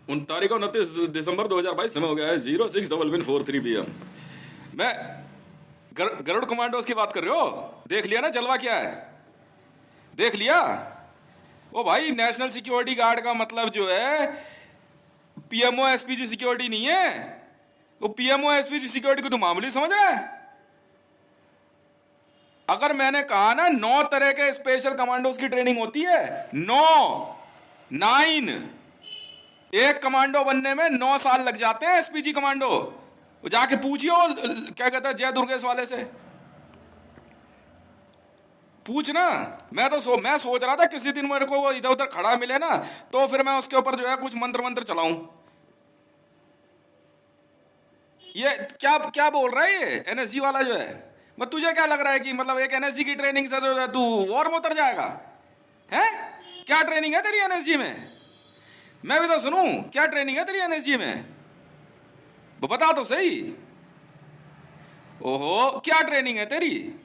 उन तारीख 29 दिसंबर 2022 समय हो गया है 06:11:43 PM। मैं गरुड़ कमांडोज की बात कर रहे हो? देख लिया ना जलवा क्या है? देख लिया? ओ भाई, नेशनल सिक्योरिटी गार्ड का मतलब जो है पीएमओ एसपीजी सिक्योरिटी नहीं है। वो पीएमओ एसपीजी सिक्योरिटी को तू मामूली समझ रहा है? अगर मैंने कहा ना 9 तरह के स्पेशल कमांडोज की ट्रेनिंग होती है, 9 एक कमांडो बनने में 9 साल लग जाते हैं एसपीजी कमांडो। वो जाके पूछियो, क्या कहता है, जय दुर्गेश वाले से पूछना। मैं सोच रहा था किसी दिन मेरे को वो इधर उधर खड़ा मिले ना, तो फिर मैं उसके ऊपर जो है कुछ मंत्र मंत्र चलाऊं। ये क्या क्या बोल रहा है ये एनएसजी वाला जो है? मैं तुझे क्या लग रहा है कि मतलब एक एनएसजी की ट्रेनिंग से जो है तू वॉर में उतर जाएगा? हैं? क्या ट्रेनिंग है तेरी एनएसजी में? मैं भी तो सुनूं, क्या ट्रेनिंग है तेरी एनएसजी में? वो बता तो सही। ओहो, क्या ट्रेनिंग है तेरी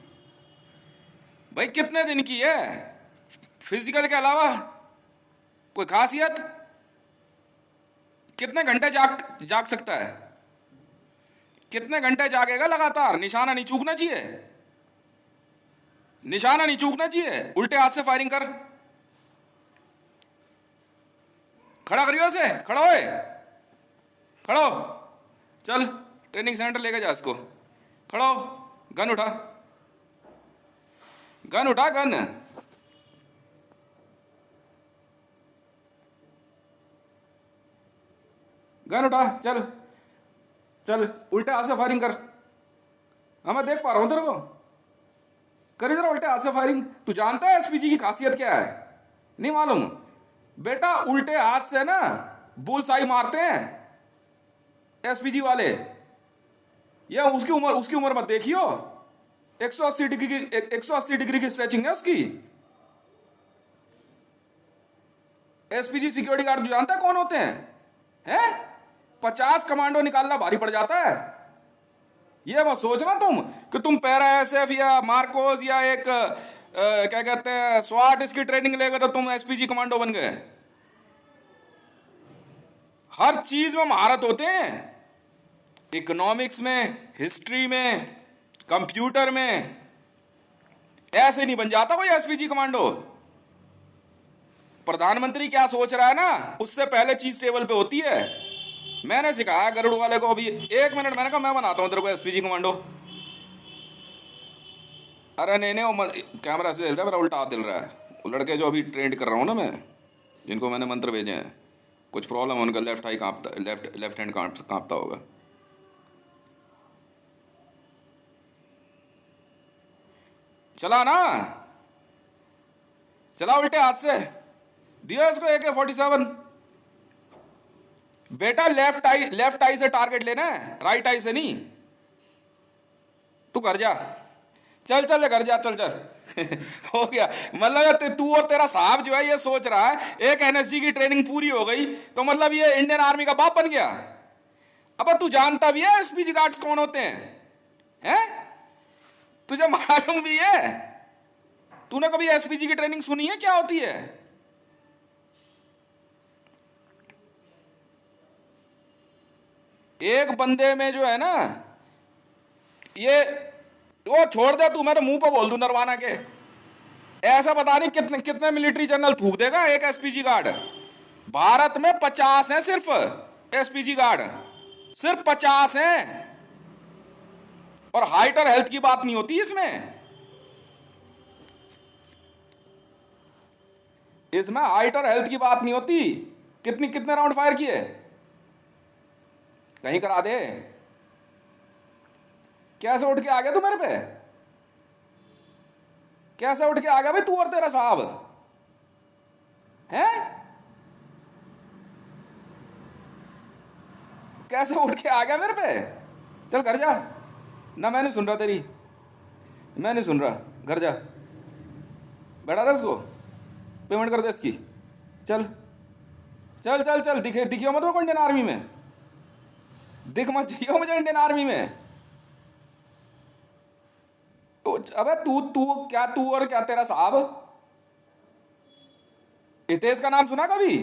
भाई? कितने दिन की है? फिजिकल के अलावा कोई खासियत? कितने घंटे जाग जाग सकता है? कितने घंटे जागेगा लगातार? निशाना नहीं चूकना चाहिए, निशाना नहीं चूकना चाहिए। उल्टे हाथ से फायरिंग कर। खड़ा करियो से, खड़ा होए, खड़ो। चल ट्रेनिंग सेंटर लेके जा इसको। खड़ो, गन उठा, गन उठा, गन। गन उठा, चल चल, उल्टे हाथ से फायरिंग कर। हाँ, मैं देख पा रहा हूं तेरे को। कर इधर उल्टे हाथ से फायरिंग। तू जानता है एसपीजी की खासियत क्या है? नहीं मालूम? बेटा, उल्टे हाथ से ना बुलसाई मारते हैं एसपीजी वाले। ये उसकी उम्र मत देखियो। 180 डिग्री की स्ट्रेचिंग है उसकी। एसपीजी सिक्योरिटी गार्ड जानता है कौन होते हैं? 50 कमांडो निकालना भारी पड़ जाता है। ये मत सोचना तुम कि तुम पैरा एसएफ या मार्कोस या एक क्या कहते हैं स्वाट इसकी ट्रेनिंग लेगा तो तुम एसपीजी कमांडो बन गए। हर चीज में महारत होते हैं। इकोनॉमिक्स में, हिस्ट्री में, कंप्यूटर में। ऐसे नहीं बन जाता कोई एसपीजी कमांडो। प्रधानमंत्री क्या सोच रहा है ना, उससे पहले चीज टेबल पे होती है। मैंने सिखाया गरुड़ वाले को अभी 1 मिनट, मैंने कहा मैं बनाता हूं तेरे को एसपीजी कमांडो। अरे नहीं नहीं, वो कैमरा से हिल रहा है, मेरा उल्टा हाथ हिल रहा है। वो लड़के जो अभी ट्रेंड कर रहा हूँ ना मैं, जिनको मैंने मंत्र भेजे हैं, कुछ प्रॉब्लम है उनका, लेफ्ट आई कांपता, लेफ्ट हैंड कांपता होगा। चला ना, चला उल्टे हाथ से। दिया इसको AK-47। बेटा, लेफ्ट आई से टारगेट लेना है, राइट आई से नहीं। तू घर जा, चल चल घर जा, चल चल। हो गया। मतलब तू और तेरा साहब जो है ये सोच रहा है एक एनएसजी की ट्रेनिंग पूरी हो गई तो मतलब ये इंडियन आर्मी का बाप बन गया। अब तू जानता भी है एसपीजी गार्ड्स कौन होते हैं? तुझे मालूम भी है? तूने कभी एसपीजी की ट्रेनिंग सुनी है क्या होती है? एक बंदे में जो है ना, ये वो छोड़ दे तू, मैं तो मुंह पे बोल दूं नरवाना के। ऐसा पता नहीं कितने कितने मिलिट्री जनरल थूक देगा एक एसपीजी गार्ड। भारत में 50 हैं सिर्फ एसपीजी गार्ड, सिर्फ 50 हैं। और हाइट और हेल्थ की बात नहीं होती इसमें। इसमें हाइट और हेल्थ की बात नहीं होती। कितने राउंड फायर किए? कहीं करा दे। कैसे उठ के आ गया तू मेरे पे? कैसे उठ के आ गया भाई तू और तेरा साहब? हैं? कैसे उठ के आ गया मेरे पे? चल घर जा ना, मैं नहीं सुन रहा तेरी, मैं नहीं सुन रहा। घर जा, बैठा रहा इसको, पेमेंट कर दे इसकी। चल चल चल चल, दिखियो मत को इंडियन आर्मी में, दिख मत जाइयो मुझे इंडियन आर्मी में। अबे तू तू क्या, तू और क्या तेरा साहब? हितेश का नाम सुना कभी?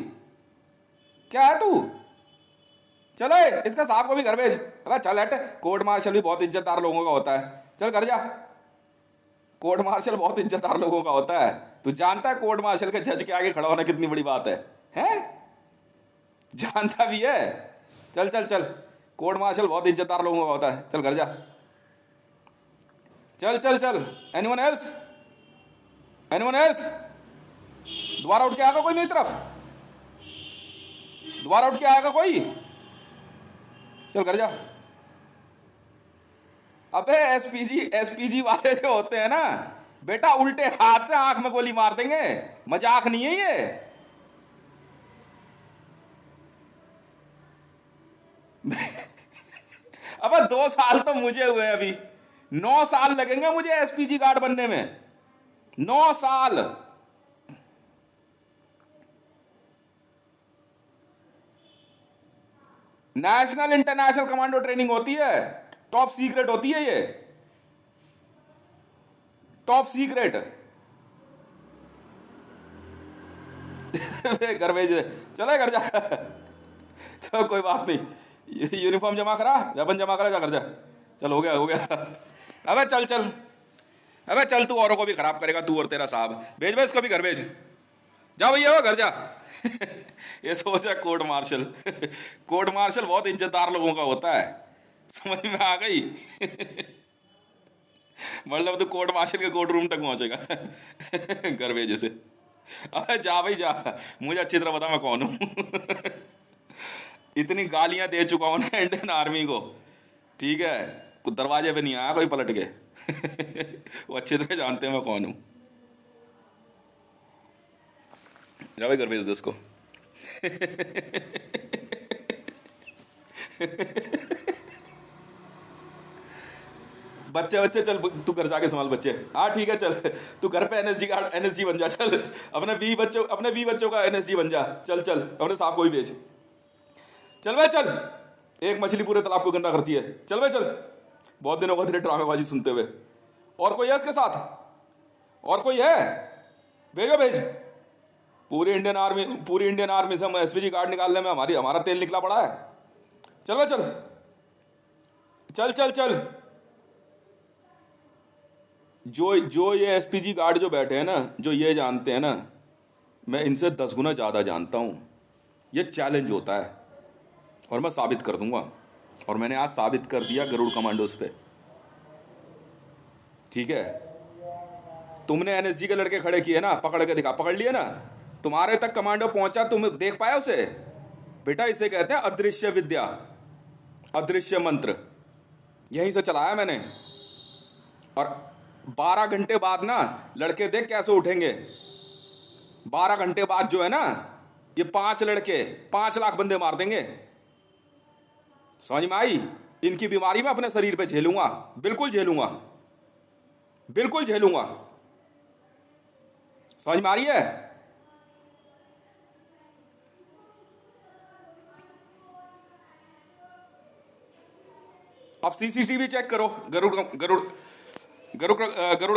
क्या है तू? चलो इसका साहब को भी घर भेज। अबे चल हट, कोर्ट मार्शल भी बहुत इज्जतदार लोगों का होता है, चल घर जा। कोर्ट मार्शल बहुत इज्जतदार लोगों का होता है, तू जानता है कोर्ट मार्शल के जज के आगे खड़ा होना कितनी बड़ी बात है? हैं? जानता भी है? चल चल चल, कोर्ट मार्शल बहुत इज्जतदार लोगों का होता है, चल घर जा। चल चल चल। Anyone else? Anyone else? दोबारा उठ के आएगा कोई मेरी तरफ? दोबारा उठ के आएगा कोई? चल घर जा। अबे एसपीजी वाले जो होते हैं ना बेटा, उल्टे हाथ से आंख में गोली मार देंगे, मजाक नहीं है ये। अबे 2 साल तो मुझे हुए, अभी 9 साल लगेंगे मुझे एसपीजी गार्ड बनने में, 9 साल। नेशनल इंटरनेशनल कमांडो ट्रेनिंग होती है, टॉप सीक्रेट होती है ये, टॉप सीक्रेट। घर भेज दे, चले घर जा। चलो कोई बात नहीं, यूनिफॉर्म जमा करा, वेपन जमा करा, जा घर जा। चल हो गया हो गया। अबे चल चल, अबे चल, तू औरों को भी खराब करेगा, तू और तेरा साहब। भेज भेज इसको भी घर भेज, जा भैया वो घर जा। ये सोच रहा कोर्ट मार्शल। कोर्ट मार्शल बहुत इज्जतदार लोगों का होता है, समझ में आ गई? मतलब तू कोर्ट मार्शल के कोर्ट रूम तक पहुंचेगा। घर भेज से। अबे जा भाई जा, मुझे अच्छी तरह पता मैं कौन हूं। इतनी गालियां दे चुका हूं ना इंडियन आर्मी को, ठीक है? तो दरवाजे पे नहीं आया कोई पलट के। वो अच्छी तरह जानते हैं मैं कौन हूं। जा भाई घर भेज दे इसको। बच्चे बच्चे चल, तू घर जाके संभाल बच्चे। हाँ ठीक है चल, तू घर पे एनएसजी का एनएसजी बन जा। चल अपने 20 बच्चों का एनएसजी बन जा। चल चल, अपने साहब को भी भेज। चल भाई चल, एक मछली पूरे तालाब को गंदा करती है। चल भाई चल, बहुत दिनों बाद तेरे ड्रामेबाजी सुनते हुए। और कोई है इसके साथ? और कोई है? भेजो भेज। पूरी इंडियन आर्मी से हम एसपीजी गार्ड निकालने में हमारा तेल निकला पड़ा है। चल भाई चल, चल चल चल। जो ये एसपीजी गार्ड जो बैठे हैं ना, जो ये जानते हैं ना, मैं इनसे 10 गुना ज्यादा जानता हूं। ये चैलेंज होता है और मैं साबित कर दूंगा, और मैंने आज साबित कर दिया गरुड़ कमांडोज पे, ठीक है? तुमने एनएसजी के लड़के खड़े किए ना, पकड़ के दिखा, पकड़ लिए ना, तुम्हारे तक कमांडो पहुंचा, तुम देख पाया उसे? बेटा इसे कहते हैं अदृश्य विद्या, अदृश्य मंत्र, यहीं से चलाया मैंने। और 12 घंटे बाद ना लड़के देख कैसे उठेंगे। 12 घंटे बाद जो है ना, ये 5 लड़के 5 लाख बंदे मार देंगे। समझ में आई? इनकी बीमारी मैं अपने शरीर पे झेलूंगा, बिल्कुल झेलूंगा, बिल्कुल झेलूंगा। समझ में आ रही है? अब सीसीटीवी चेक करो, गरुड़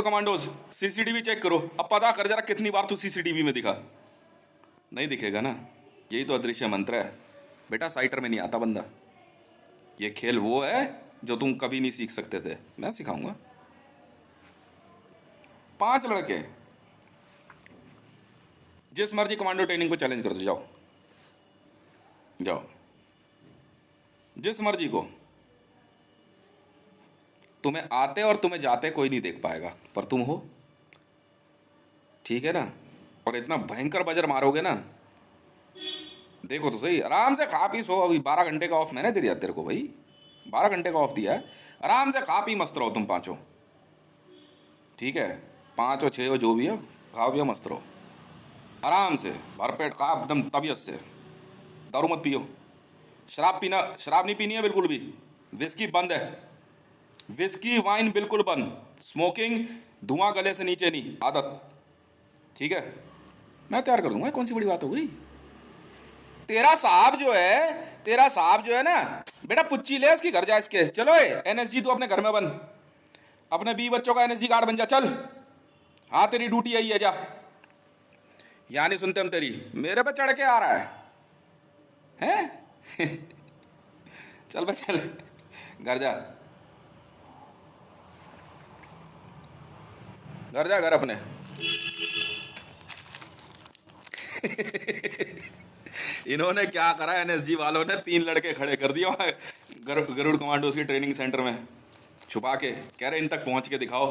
कमांडोज, सीसीटीवी चेक करो। अब पता कर जरा कितनी बार तू सीसीटीवी में दिखा। नहीं दिखेगा ना, यही तो अदृश्य मंत्र है बेटा। साइटर में नहीं आता बंदा। ये खेल वो है जो तुम कभी नहीं सीख सकते थे, मैं सिखाऊंगा। 5 लड़के, जिस मर्जी कमांडो ट्रेनिंग को चैलेंज कर दो, जाओ जाओ, जिस मर्जी को। तुम्हें आते और तुम्हें जाते कोई नहीं देख पाएगा, पर तुम हो, ठीक है ना? और इतना भयंकर बजर मारोगे ना, देखो तो सही। आराम से खा पी सो। अभी 12 घंटे का ऑफ मैंने दे दिया तेरे को भाई, 12 घंटे का ऑफ दिया है। आराम से खा पी मस्त रहो तुम पांचों, ठीक है? 5 और 6 हो जो भी हो, खाओ पियो मस्त रहो आराम से, भरपेट खा एकदम तबीयत से। दारू मत पियो, शराब नहीं पीनी है बिल्कुल भी। विस्की बंद है, विस्की वाइन बिल्कुल बंद। स्मोकिंग, धुआं गले से नीचे नहीं, आदत, ठीक है? मैं तैयार कर दूंगा, कौन सी बड़ी बात हो गई? तेरा साहब जो है ना बेटा, पुच्ची ले उसकी, घर जा इसके। चलो एनएसजी तू अपने घर में बन, अपने 20 बच्चों का एनएसजी गार्ड बन जा। चल, हाँ तेरी ड्यूटी यही है, जा। यहाँ नहीं सुनते हम तेरी, मेरे पे चढ़ के आ रहा है? चल बे चल, घर जा, घर जा, घर अपने। इन्होंने क्या करा, एनएसजी वालों ने 3 लड़के खड़े कर दिए वहां गरुड़ कमांडोज की ट्रेनिंग सेंटर में, छुपा के, कह रहे इन तक पहुंच के दिखाओ।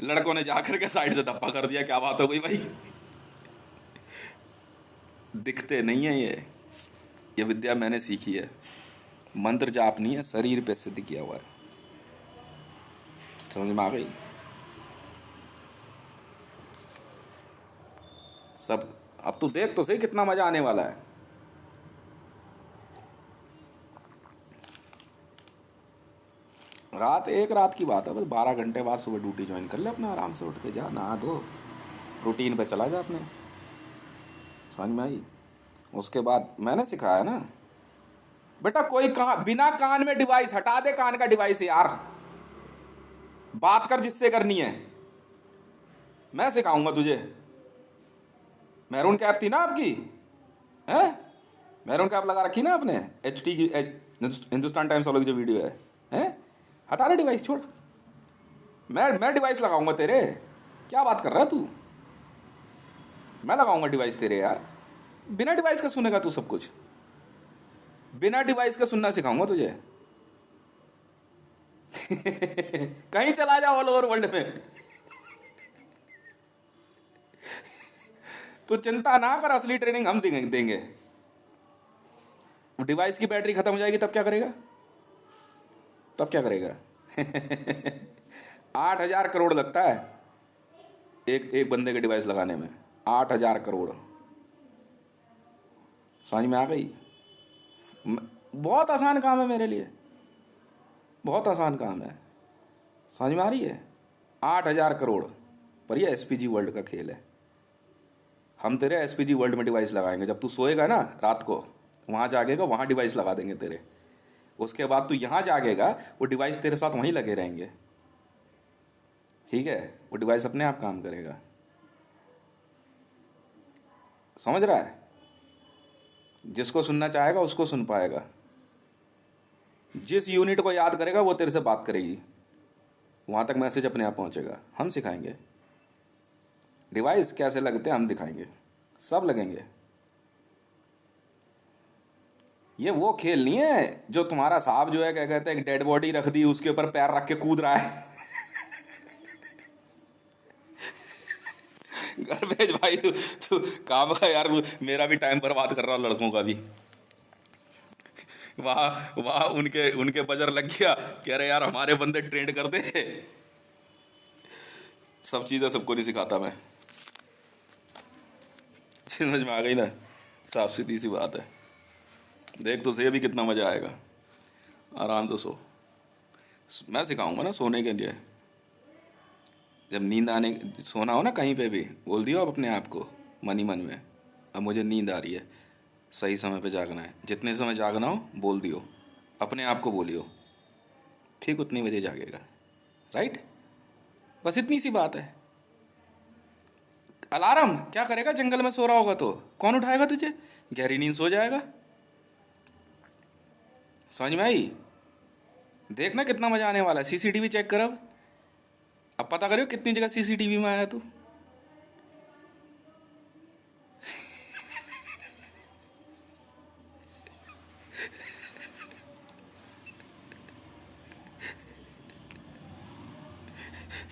लड़कों ने जाकर के साइड से धप्पा कर दिया, क्या बात हो गई भाई? दिखते नहीं है ये विद्या मैंने सीखी है, मंत्र जाप नहीं है, शरीर पे सिद्ध किया हुआ है। समझ में आ गई? सब अब तू देख तो सही कितना मजा आने वाला है। एक रात की बात है, बस 12 घंटे बाद सुबह ड्यूटी ज्वाइन कर ले अपना, आराम से उठ के जा, नहा धो, रूटीन पे चला जा अपने। समझ में आई? उसके बाद मैंने सिखाया ना बेटा, कोई बिना कान में डिवाइस हटा दे, कान का डिवाइस यार, बात कर जिससे करनी है, मैं सिखाऊंगा तुझे। मैरून कैप थी ना आपकी, है? मैरून कैप लगा रखी ना आपने, HT की, हिंदुस्तान टाइम्स वालों की जो वीडियो है? हटा दे डिवाइस, छोड़, मैं डिवाइस लगाऊंगा तेरे। क्या बात कर रहा है तू? मैं लगाऊंगा डिवाइस तेरे यार, बिना डिवाइस का सुनेगा तू सब कुछ, बिना डिवाइस का सुनना सिखाऊंगा तुझे। कहीं चला जा ऑल ओवर वर्ल्ड में, तो चिंता ना कर, असली ट्रेनिंग हम देंगे। डिवाइस की बैटरी खत्म हो जाएगी तब क्या करेगा? तब क्या करेगा? 8,000 करोड़ लगता है एक बंदे के डिवाइस लगाने में, 8,000 करोड़। समझ में आ गई? बहुत आसान काम है मेरे लिए, बहुत आसान काम है। समझ में आ रही है? 8,000 करोड़, पर ये SPG वर्ल्ड का खेल है। हम तेरे SPG वर्ल्ड में डिवाइस लगाएंगे, जब तू सोएगा ना रात को, वहाँ जागेगा, वहाँ डिवाइस लगा देंगे तेरे। उसके बाद तू यहाँ जागेगा, वो डिवाइस तेरे साथ वहीं लगे रहेंगे, ठीक है? वो डिवाइस अपने आप काम करेगा। समझ रहा है? जिसको सुनना चाहेगा उसको सुन पाएगा, जिस यूनिट को याद करेगा वो तेरे से बात करेगी, वहाँ तक मैसेज अपने आप पहुँचेगा। हम सिखाएंगे डिवाइस कैसे लगते हैं, हम दिखाएंगे, सब लगेंगे। ये वो खेल नहीं है जो तुम्हारा साहब जो है, क्या कहते हैं, एक डेड बॉडी रख दी, उसके ऊपर पैर रख के कूद रहा है। घर भेज भाई, तू काम का यार, मेरा भी टाइम बर्बाद कर रहा हूँ, लड़कों का भी। वहां वहां उनके उनके बजर लग गया, कह रहे यार हमारे बंदे ट्रेंड कर दे। सब चीजें सबको नहीं सिखाता मैं। समझ में आ गई ना? साफ सीधी सी बात है। देख तो सही अभी कितना मजा आएगा, आराम से सो। मैं सिखाऊंगा ना सोने के लिए, जब नींद आने, सोना हो ना कहीं पे भी, बोल दियो आप अपने आप को मन ही मन में, अब मुझे नींद आ रही है, सही समय पे जागना है, जितने समय जागना हो बोल दियो, अपने आप को बोलियो, ठीक उतनी बजे जागेगा। राइट? बस इतनी सी बात है। अलार्म क्या करेगा? जंगल में सो रहा होगा तो कौन उठाएगा तुझे? गहरी नींद सो जाएगा। समझ में आई? देखना कितना मजा आने वाला है। CCTV चेक कर, अब पता करियो कितनी जगह CCTV में आया तू।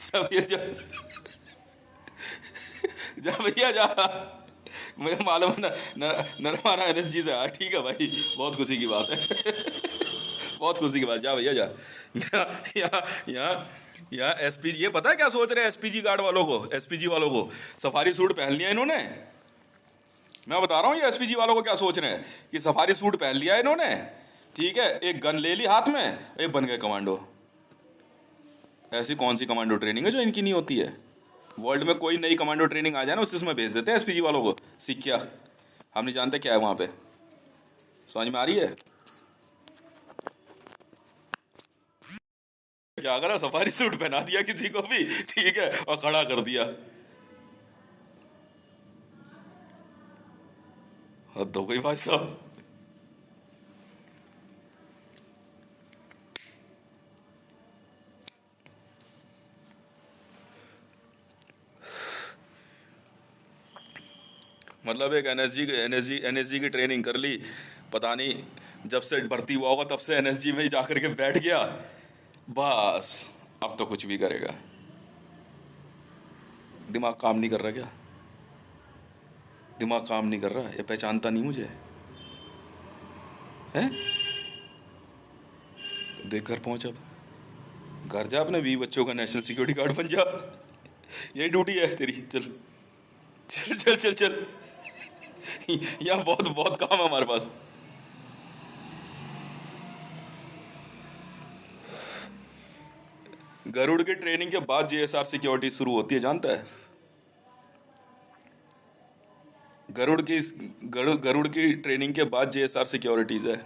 जा भैया जा, जा भैया जा, मुझे मालूम है नरमाना NSG से। ठीक है भाई, बहुत खुशी की बात है। बहुत खुशी की बात, जा भैया जा। यहाँ यहाँ यहाँ SPG, ये पता है क्या सोच रहे हैं SPG गार्ड वालों को, SPG वालों को सफारी सूट पहन लिया इन्होंने। मैं बता रहा हूँ ये SPG वालों को क्या सोच रहे हैं, कि सफारी सूट पहन लिया इन्होंने, ठीक है, एक गन ले ली हाथ में, ये बन गए कमांडो। ऐसी कौन सी कमांडो ट्रेनिंग है जो इनकी नहीं होती है? वर्ल्ड में कोई नई कमांडो ट्रेनिंग आ जाए ना, उसमें भेज देते हैं SPG वालों को, सीख क्या, हम नहीं जानते क्या है वहां पे। समझ में आ रही है? क्या करा, सफारी सूट पहना दिया किसी को भी, ठीक है, और खड़ा कर दिया। हद हो गई भाई साहब। मतलब एक एनएसजी की ट्रेनिंग कर ली, पता नहीं जब से भर्ती हुआ होगा तब से एनएसजी में ही जाकर के बैठ गया, बस अब तो कुछ भी करेगा। दिमाग काम नहीं कर रहा क्या? दिमाग काम नहीं कर रहा? ये पहचानता नहीं मुझे है? तो देख घर पहुंच, अब घर जा, अपने 20 बच्चों का नेशनल सिक्योरिटी गार्ड बन जा। यही ड्यूटी है तेरी। चल चल चल चल चल, यहाँ बहुत बहुत काम है हमारे पास। गरुड़ की ट्रेनिंग के बाद जेएसआर सिक्योरिटी शुरू होती है, जानता है? गरुड़ की ट्रेनिंग के बाद जेएसआर सिक्योरिटीज है,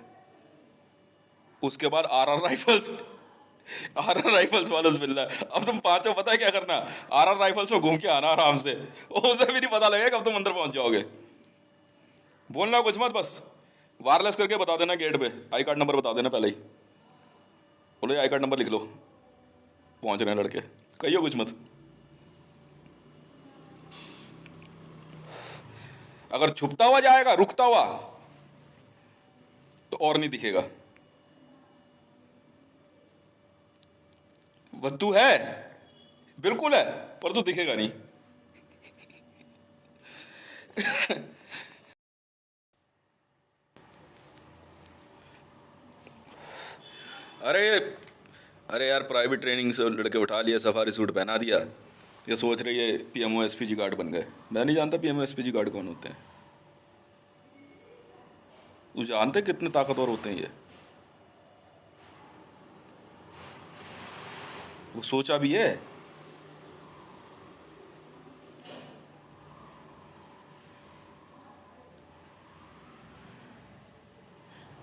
उसके बाद आरआर राइफल्स। आरआर राइफल्स वाला से मिलना है। अब तुम पांचों पता है क्या करना, आरआर राइफल्स में घूम के आना आराम से, उसे भी नहीं पता लगेगा कब तुम अंदर पहुंच जाओगे। बोलना कुछ मत, बस वायरलेस करके बता देना गेट पे, आई कार्ड नंबर बता देना पहले ही, बोलो आई कार्ड नंबर लिख लो, पहुंच रहे हैं लड़के, कहियो कुछ मत। अगर छुपता हुआ जाएगा, रुकता हुआ, तो और नहीं दिखेगा। बद्दू है, बिल्कुल है, पर तू दिखेगा नहीं। अरे अरे यार, प्राइवेट ट्रेनिंग से लड़के उठा लिया, सफारी सूट पहना दिया, ये सोच रही है पीएमओ एसपीजी गार्ड बन गए। मैं नहीं जानता पीएमओ एसपीजी गार्ड कौन होते हैं। तू जानते कितने ताकतवर होते हैं ये? वो सोचा भी है?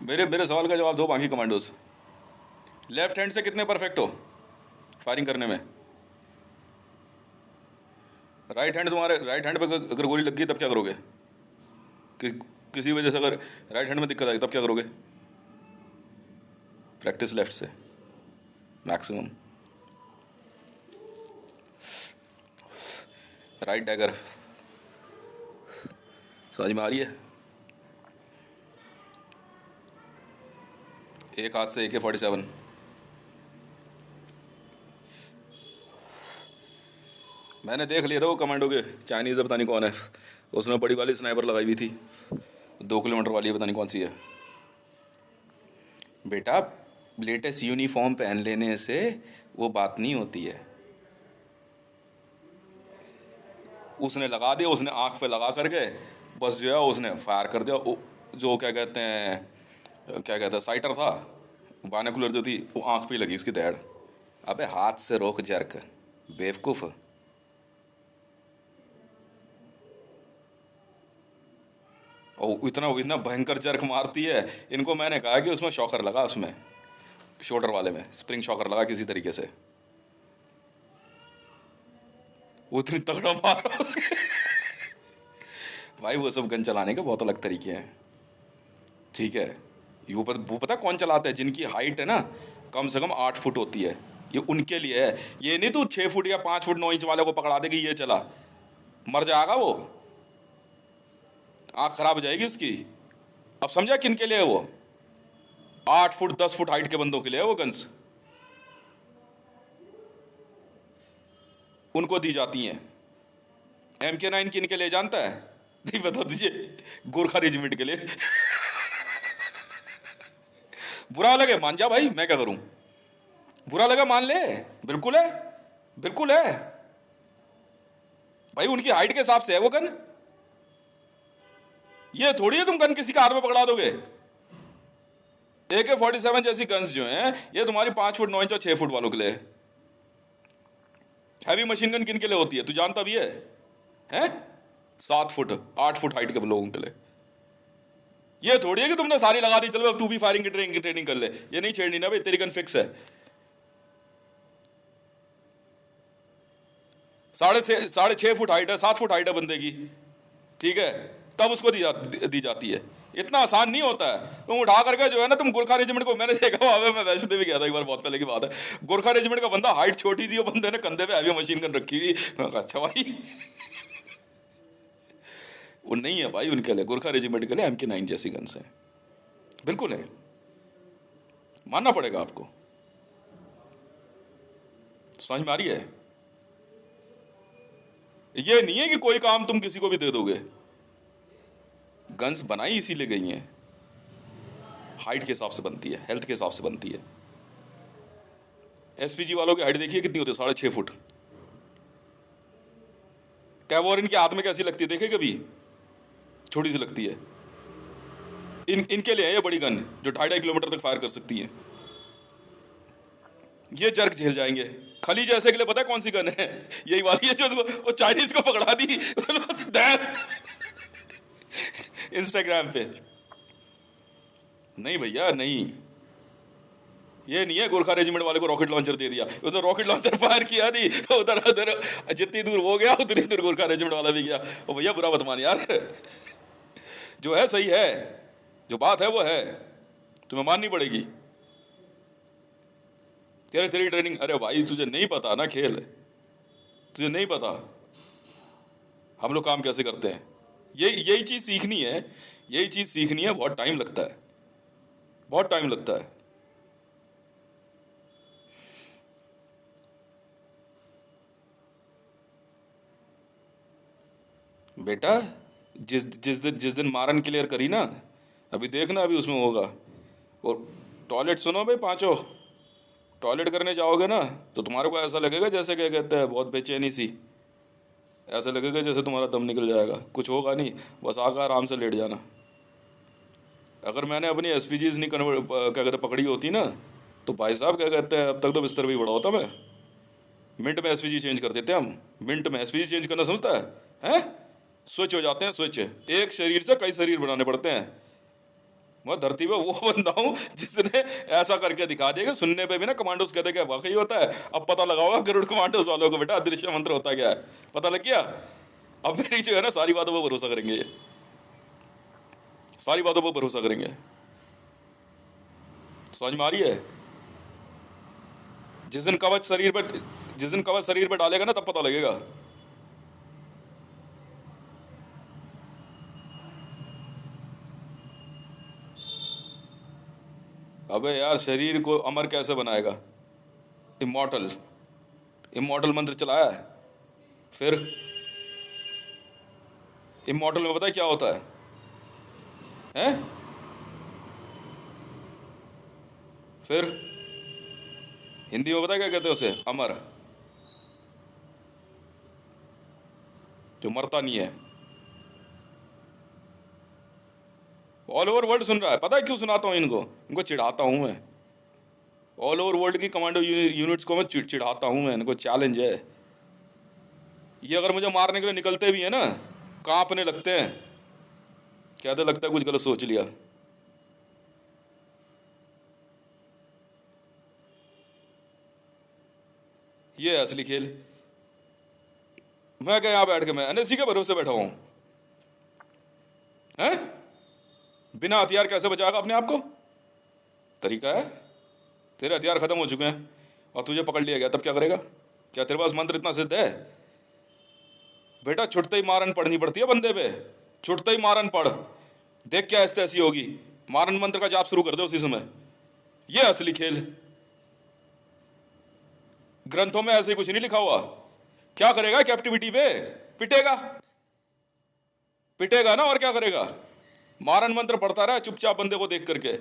मेरे मेरे सवाल का जवाब दो बाकी कमांडोज। लेफ्ट हैंड से कितने परफेक्ट हो फायरिंग करने में? राइट हैंड, तुम्हारे राइट हैंड पे अगर गोली लग गई तब क्या करोगे? कि, किसी वजह से अगर राइट हैंड में दिक्कत आई तब क्या करोगे? प्रैक्टिस लेफ्ट से मैक्सिमम। राइट डैगर समझ में आ रही है? एक हाथ से AK-47। मैंने देख लिया था वो कमांडो के, चाइनीज है पता नहीं कौन है, उसने बड़ी वाली स्नाइपर लगाई हुई थी, 2 किलोमीटर वाली है, पता नहीं कौन सी है। बेटा लेटेस्ट यूनिफॉर्म पहन लेने से वो बात नहीं होती है। उसने लगा दिया, उसने आंख पे लगा करके बस जो है उसने फायर कर दिया। जो क्या कहते हैं साइटर था, बायनोकुलर जो थी, वो आंख पे लगी उसकी दहड़। अबे हाथ से रोक जर्क, बेवकूफ। और इतना इतना भयंकर जर्क मारती है। इनको मैंने कहा कि उसमें शॉकर लगा, उसमें शोल्डर वाले में स्प्रिंग शॉकर लगा किसी तरीके से। वो इतनी तगड़ा मारा उसके। भाई वो सब गन चलाने के बहुत अलग तरीके हैं, ठीक है? वो पता कौन चलाता है? जिनकी हाइट है ना कम से कम 8 फुट होती है, ये उनके लिए है। ये नहीं तू 6 फुट या 5 फुट 9 इंच वाले को पकड़ा देगी ये चला, मर जाएगा वो, आँख खराब हो जाएगी उसकी। अब समझा किन के लिए है वो? 8 फुट 10 फुट हाइट के बंदों के लिए है वो गन्स, उनको दी जाती हैं। MK9 किन के लिए जानता है? नहीं बता दीजिए, गोरखा रेजिमेंट के लिए। बुरा लगे मान जा भाई, मैं क्या करूं? बुरा लगा मान ले, बिल्कुल है, बिल्कुल है भाई, उनकी हाइट के हिसाब से है वो गन। ये थोड़ी है तुम गन किसी का हाथ में पकड़ा दोगे। AK-47 जैसी गन्स जो हैं ये तुम्हारी 5 फुट 9 इंच और 6 फुट वालों के लिए। हैवी मशीन गन किन के लिए होती है तू जानता भी है? हैं? 7 फुट 8 फुट हाइट के लोगों के लिए। ये थोड़ी है कि तुमने सारी लगा दी, चलो अब तू भी फायरिंग की ट्रेनिंग कर ले। ये नहीं छेड़नी ना भाई, तेरी गन फिक्स है। 6.5 फुट हाइट है, 7 फुट हाइट है बंदे की, ठीक है? तब उसको दी जाती है। इतना आसान नहीं होता है। तुम उठा करके जो है ना, तुम गोरखा रेजिमेंट को, मैंने देखा वहां पे, मैं वैष्णो देवी गया था एक बार, बहुत पहले की बात है। गोरखा रेजिमेंट का बंदा हाइट छोटी सी, वो बंदे ने कंधे पे हैवी मशीन गन रखी हुई। अच्छा भाई वो नहीं है भाई, उनके लिए गोरखा रेजिमेंट के लिए MK9 जैसी गन्स हैं, बिल्कुल है, मानना पड़ेगा आपको। समझ में आ रही है? ये नहीं है कि कोई काम तुम किसी को भी दे दोगे। गन्स बनाई इसीलिए गई हैं, हाइट के हिसाब से बनती है, हेल्थ के हिसाब से बनती है। SPG वालों की हाइट देखिए कितनी होती है, 6.5 फुट। टैवोरिन के हाथ में कैसी लगती है देखे कभी? छोटी सी लगती है। इनके लिए है ये बड़ी गन जो 2.5 किलोमीटर तक फायर कर सकती है। ये जर्क झेल जाएंगे। खली जैसे के लिए पता है कौन सी गन है? यही वाली है जो वो चाइनीज को पकड़ा दी इंस्टाग्राम पे। नहीं भैया नहीं, ये नहीं है गोरखा रेजिमेंट वाले को रॉकेट लॉन्चर दे दिया, उसने रॉकेट लॉन्चर फायर किया नहीं, उधर उधर जितनी दूर वो गया उतनी दूर गोरखा रेजिमेंट वाला भी गया। ओ भैया बुरा मत मान यार, जो है सही है, जो बात है वो है, तुम्हें माननी पड़ेगी। तेरी ट्रेनिंग, अरे भाई तुझे नहीं पता ना खेल, तुझे नहीं पता हम लोग काम कैसे करते हैं। यही चीज सीखनी है, यही चीज सीखनी है, बहुत टाइम लगता है, बहुत टाइम लगता है। बेटा जिस दिन मारन क्लियर करी ना, अभी देखना अभी उसमें होगा। और टॉयलेट सुनो भाई पांचों, टॉयलेट करने जाओगे ना तो तुम्हारे को ऐसा लगेगा जैसे क्या कहते हैं बहुत बेचैनी सी, ऐसा लगेगा जैसे तुम्हारा दम निकल जाएगा। कुछ होगा नहीं, बस आकर आराम से लेट जाना। अगर मैंने अपनी SPGs नहीं कन्वर्ट क्या कहते पकड़ी होती ना, तो भाई साहब क्या कहते हैं अब तक तो बिस्तर भी बड़ा होता मैं। मिनट में SPG चेंज कर देते हैं हम, मिनट में SPG चेंज करना समझता है? स्विच हो जाते हैं, स्विच। एक शरीर से कई शरीर बनाने पड़ते हैं। मैं धरती पे वो बंदा हूं जिसने ऐसा करके दिखा दिया कि सुनने पे भी ना कमांडोज कहते क्या वाकई होता है। अब पता लगाओगा गरुड़ कमांडोज वालों को बेटा अदृश्य मंत्र होता क्या है, पता लग गया। अब मेरी जो है ना सारी बातों पर भरोसा करेंगे, ये सारी बातों पर भरोसा करेंगे। समझ में आ रही है? जिस दिन कवच शरीर पर जिस दिन कवच शरीर पर डालेगा ना तब पता लगेगा। अबे यार शरीर को अमर कैसे बनाएगा? इमॉर्टल, इमॉर्टल मंत्र चलाया है। फिर इमॉर्टल में पता है क्या होता है? फिर हिंदी में पता है क्या कहते हैं उसे? अमर, जो मरता नहीं है। ऑल ओवर वर्ल्ड सुन रहा है, पता है क्यों सुनाता हूं इनको? इनको चिढ़ाता हूं मैं। ऑल ओवर वर्ल्ड की कमांडो यूनिट्स को मैं चिढ़ाता हूं मैं, इनको चैलेंज है। ये अगर मुझे मारने के लिए निकलते भी है ना, कांपने लगते हैं, कहते लगता है कुछ गलत सोच लिया। ये है असली खेल। मैं क्या यहां बैठ के मैं NSC के भरोसे बैठा हूं हैं? बिना हथियार कैसे बचाएगा अपने आप को? तरीका है। तेरे हथियार खत्म हो चुके हैं और तुझे पकड़ लिया गया, तब क्या करेगा? क्या तेरे पास मंत्र इतना सिद्ध है? बेटा छुटते ही मारन पढ़नी पड़ती है बंदे पे, छुटते ही मारन पढ़, देख क्या ऐसी ऐसी होगी। मारन मंत्र का जाप शुरू कर दे उसी समय। यह असली खेल। ग्रंथों में ऐसे ही कुछ नहीं लिखा हुआ। क्या करेगा कैप्टिविटी पे? पिटेगा, पिटेगा ना, और क्या करेगा? मारन मंत्र पढ़ता रहा चुपचाप बंदे को देख करके,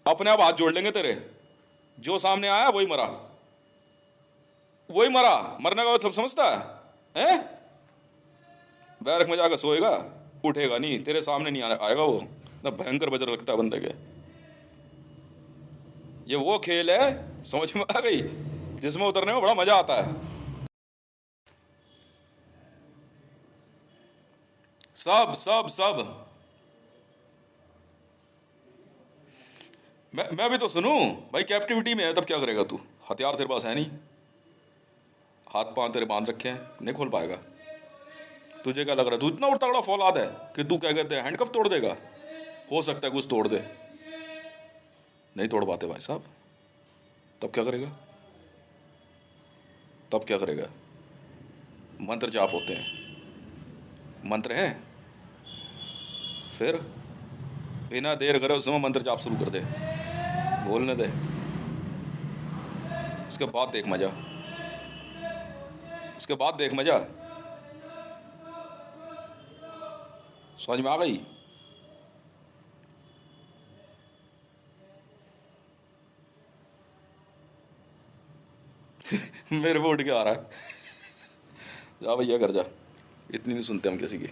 अपने आप हाथ जोड़ लेंगे तेरे। जो सामने आया वही मरा, वही मरा। मरने का मतलब समझता है? बैरक में जाकर सोएगा, उठेगा नहीं, तेरे सामने नहीं आएगा वो ना। भयंकर बजर लगता है बंदे के। ये वो खेल है, समझ में आ गई, जिसमें उतरने में बड़ा मजा आता है। सब सब सब। मैं भी तो सुनूं भाई, कैप्टिविटी में है तब क्या करेगा तू? हथियार तेरे पास है नहीं, हाथ पांव तेरे बांध रखे हैं, नहीं खोल पाएगा। तुझे क्या लग रहा है तू इतना तगड़ा फौलाद है कि तू क्या कहते हैं हैंडकफ तोड़ देगा? हो सकता है कुछ तोड़ दे, नहीं तोड़ पाते भाई साहब। तब क्या करेगा? तब क्या करेगा? मंत्र जाप होते हैं, मंत्र हैं, फिर बिना देर करे उसमें मंत्र जाप शुरू कर दे, बोलने दे, उसके बाद देख मजा, उसके बाद देख मजा। समझ में आ गई? मेरे को उठ के आ रहा है। जा भैया कर जा, इतनी नहीं सुनते हम किसी की,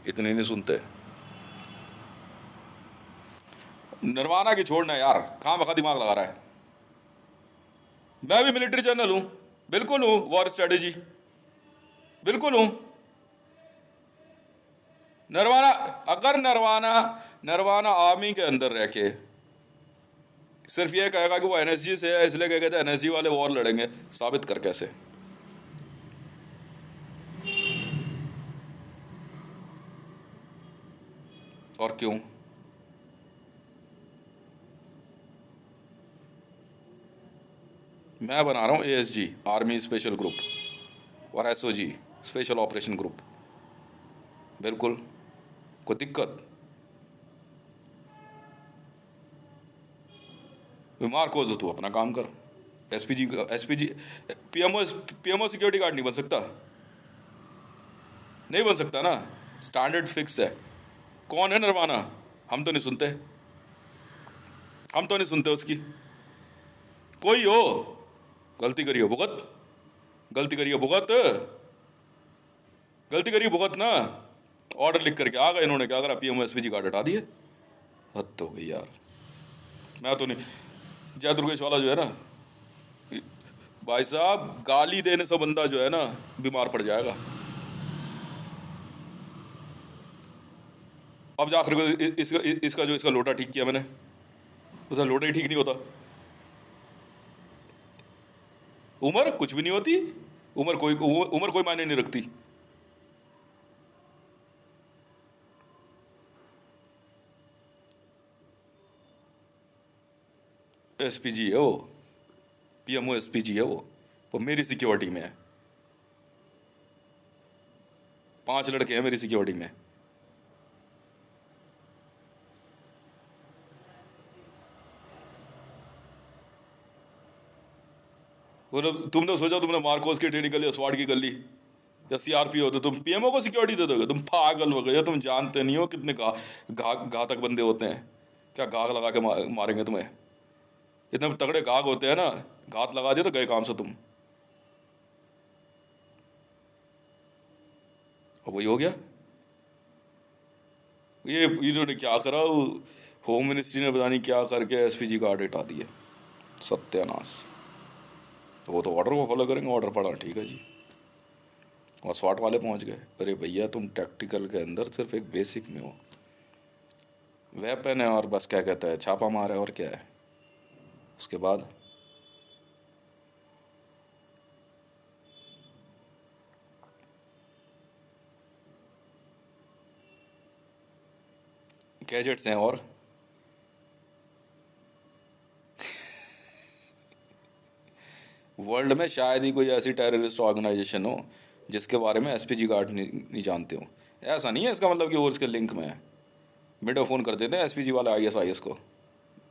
इतनी नहीं सुनते। निर्वाणा की छोड़ना यार, कहाँ बखा दिमाग लगा रहा है। मैं भी मिलिट्री जनरल हूं, बिल्कुल हूं, वॉर स्ट्रेटेजी बिल्कुल हूं। निर्वाणा, अगर निर्वाणा निर्वाणा आर्मी के अंदर रह के सिर्फ ये कहेगा कि वो एनएसजी से है इसलिए कहते हैं एनएसजी वाले वॉर लड़ेंगे, साबित कर कैसे? और क्यों? मैं बना रहा हूं एएसजी, आर्मी स्पेशल ग्रुप, और एसओजी, स्पेशल ऑपरेशन ग्रुप। बिल्कुल, कोई दिक्कत? बीमार को तू अपना काम कर। एसपीजी पीएमओ सिक्योरिटी गार्ड नहीं बन सकता? नहीं बन सकता ना, स्टैंडर्ड फिक्स है। कौन है निर्वाणा? हम तो नहीं सुनते, हम तो नहीं सुनते उसकी। कोई हो, गलती करियो भुगत, गलती करियो भुगत, गलती करियो भुगत ना। ऑर्डर लिख करके आ गए इन्होंने, क्या करा? पीएमओ एसपीजी कार्ड हटा दिए। हद तो भाई यार, मैं तो नहीं। जय दुर्गेश वाला जो है ना भाई साहब, गाली देने से बंदा जो है ना बीमार पड़ जाएगा। अब जाकर इसका इसका जो इसका लोटा ठीक किया मैंने, उसका लोटा ही ठीक नहीं होता। उम्र कुछ भी नहीं होती, उम्र कोई मायने नहीं रखती। एसपीजी है वो, पीएमओ एसपीजी है वो मेरी सिक्योरिटी में है। 5 लड़के हैं मेरी सिक्योरिटी में। बोलो, तुमने सोचा तुमने मार्कोस की ट्रेनिंग कर ली, स्वाट की कर ली, या सीआरपी हो तो तुम पीएमओ को सिक्योरिटी दे दोगे? तुम पागल हो गए, तुम जानते नहीं हो कितने घातक बंदे होते हैं। क्या घाग लगा के मारेंगे तुम्हें? इतने तगड़े घाग होते हैं ना, घात लगा दिया तो गए काम से तुम। और वही हो गया। ये इन्होंने क्या करा, होम मिनिस्ट्री ने पता नहीं क्या करके एसपीजी कार्ड हटा दिए। सत्यानाश। तो वो तो ऑर्डर को फॉलो करेंगे, ऑर्डर पड़ा ठीक है जी। और स्वाट वाले पहुंच गए, अरे भैया तुम टैक्टिकल के अंदर सिर्फ एक बेसिक में हो, वेपन है और बस क्या कहता है छापा मार है, और क्या है उसके बाद? गैजेट्स हैं और वर्ल्ड में शायद ही कोई ऐसी टेररिस्ट ऑर्गेनाइजेशन हो जिसके बारे में एसपीजी गार्ड नहीं जानते हो। ऐसा नहीं है इसका मतलब कि वो उसके लिंक में है। मीडिया फ़ोन कर देते हैं एसपीजी वाले आईएसआईएस को,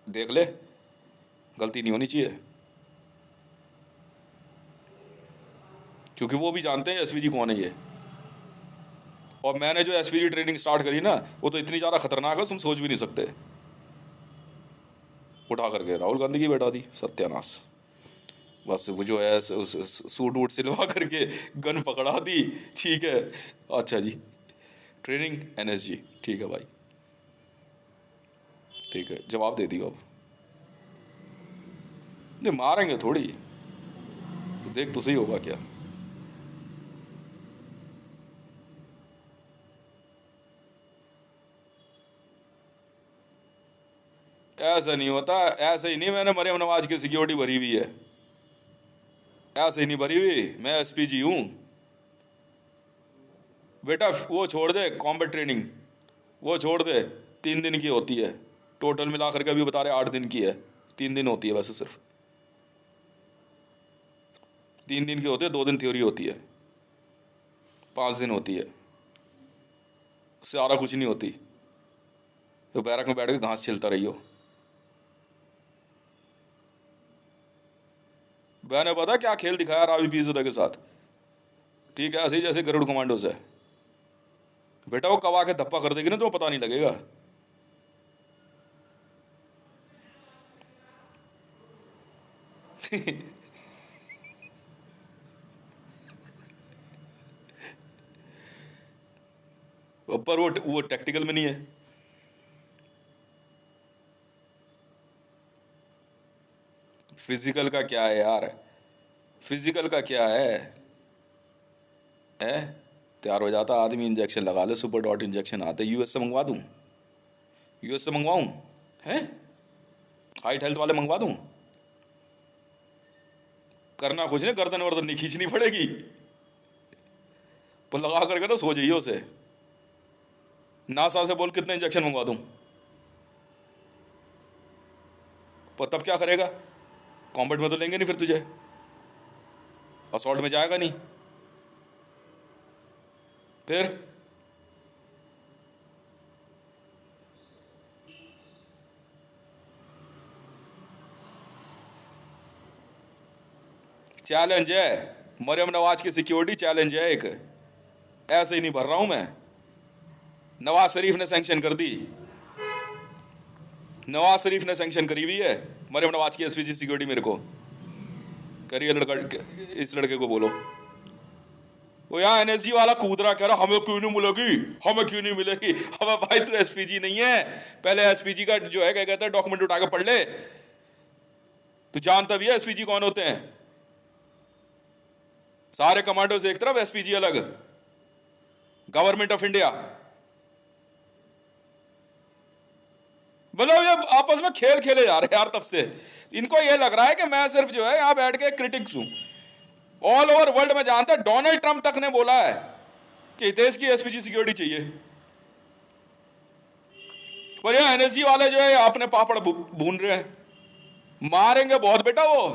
देख ले, गलती नहीं होनी चाहिए, क्योंकि वो भी जानते हैं एसपीजी कौन है ये। और मैंने जो एसपीजी ट्रेनिंग स्टार्ट करी ना, वो तो इतनी ज़्यादा खतरनाक है तुम सोच भी नहीं सकते। उठा करके राहुल गांधी की बैठा दी, सत्यानाश। बस वो जो है सूट वूट सिलवा करके गन पकड़ा दी, ठीक है, अच्छा जी ट्रेनिंग एनएसजी, ठीक है भाई, ठीक है, जवाब दे दियो अब। नहीं मारेंगे थोड़ी, देख तो सही होगा क्या। ऐसा नहीं होता, ऐसे ही नहीं, मैंने मरियम नवाज की सिक्योरिटी भरी हुई है, ऐसे ही नहीं भरी हुई, मैं एसपीजी हूं बेटा। वो छोड़ दे कॉम्बैट ट्रेनिंग, वो छोड़ दे, 3 दिन की होती है टोटल मिला करके, अभी बता रहे 8 दिन की है, 3 दिन होती है वैसे, सिर्फ 3 दिन की होती है, 2 दिन थ्योरी होती है, 5 दिन होती है। उससे और कुछ नहीं होती, तो बैरक में बैठ के घास छिलता रहियो। मैंने पता क्या खेल दिखाया रावी पीजुदा के साथ, ठीक है, ऐसे ही जैसे गरुड़ कमांडोज है। बेटा वो कवा के धप्पा कर देगी ना तो पता नहीं लगेगा। पर वो टैक्टिकल में नहीं है। फिजिकल का क्या है यार, फिजिकल का क्या है? तैयार हो जाता आदमी, इंजेक्शन लगा ले, सुपर डॉट इंजेक्शन आते, यूएस से मंगवा दूं, यूएस से मंगवाऊं, हैं हाइट हेल्थ वाले मंगवा दूं। करना कुछ नहीं, गर्दन वर्दन नहीं खींचनी पड़ेगी, पर लगा करके ना सो जाइए उसे। नासा से बोल कितने इंजेक्शन मंगवा दूं, पर तब क्या करेगा? कॉम्बैट में तो लेंगे नहीं फिर तुझे, असॉल्ट में जाएगा नहीं फिर। चैलेंज है, मरियम नवाज की सिक्योरिटी चैलेंज है एक, ऐसे ही नहीं भर रहा हूं मैं। नवाज शरीफ ने सैंक्शन कर दी, नवाज शरीफ ने सैंक्शन करी हुई है मरियम नवाज की एसपीजी सिक्योरिटी। मेरे को करिए लड़का, इस लड़के को बोलो, वो यहाँ एनएसजी वाला कूद रहा, कह रहा हमें क्यों नहीं मिलेगी, हमें क्यों नहीं मिलेगी। अब भाई तू एसपीजी नहीं है, पहले एसपीजी का जो है क्या कहते हैं डॉक्यूमेंट उठा के पढ़ ले। तू जानता भी है एसपीजी कौन होते हैं? सारे कमांडो से एक तरफ, एसपीजी अलग, गवर्नमेंट ऑफ इंडिया। मतलब ये आपस में खेल खेले जा रहे हैं यार तब से। इनको ये लग रहा है कि मैं सिर्फ जो है यहां बैठ के क्रिटिक्स हूं। ऑल ओवर वर्ल्ड में जानता है, डोनाल्ड ट्रंप तक ने बोला है कि देश की एसपीजी सिक्योरिटी चाहिए, पर यहां एनएसजी वाले जो है अपने पापड़ भून रहे हैं। मारेंगे बहुत बेटा वो।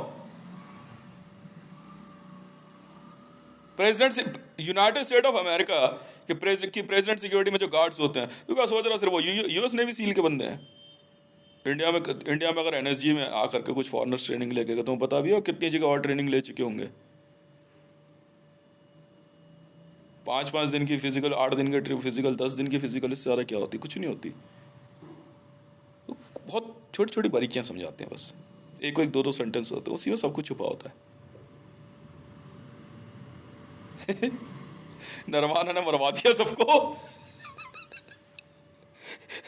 President United state of America की प्रेसिडेंट सिक्योरिटी में जो गार्ड्स होते हैं, तो सोच रहा सिर्फ वो यूएस नेवी सील के बंदे हैं। इंडिया में अगर एनएसजी में आकर के कुछ फॉरनर्स ट्रेनिंग लेके गए, तो पता भी हो कितनी जगह और ट्रेनिंग ले चुके होंगे। 5-5 दिन की फिजिकल, 8 दिन की ट्रिप फिजिकल, 10 दिन की फिजिकल, इससे ज़्यादा क्या होती? कुछ नहीं होती। तो बहुत छोटी छोटी बारीकियां समझाते हैं बस, एक 2 सेंटेंस होते हैं, उसी में सब कुछ छुपा होता है। नरवाना ने मरवा दिया सबको।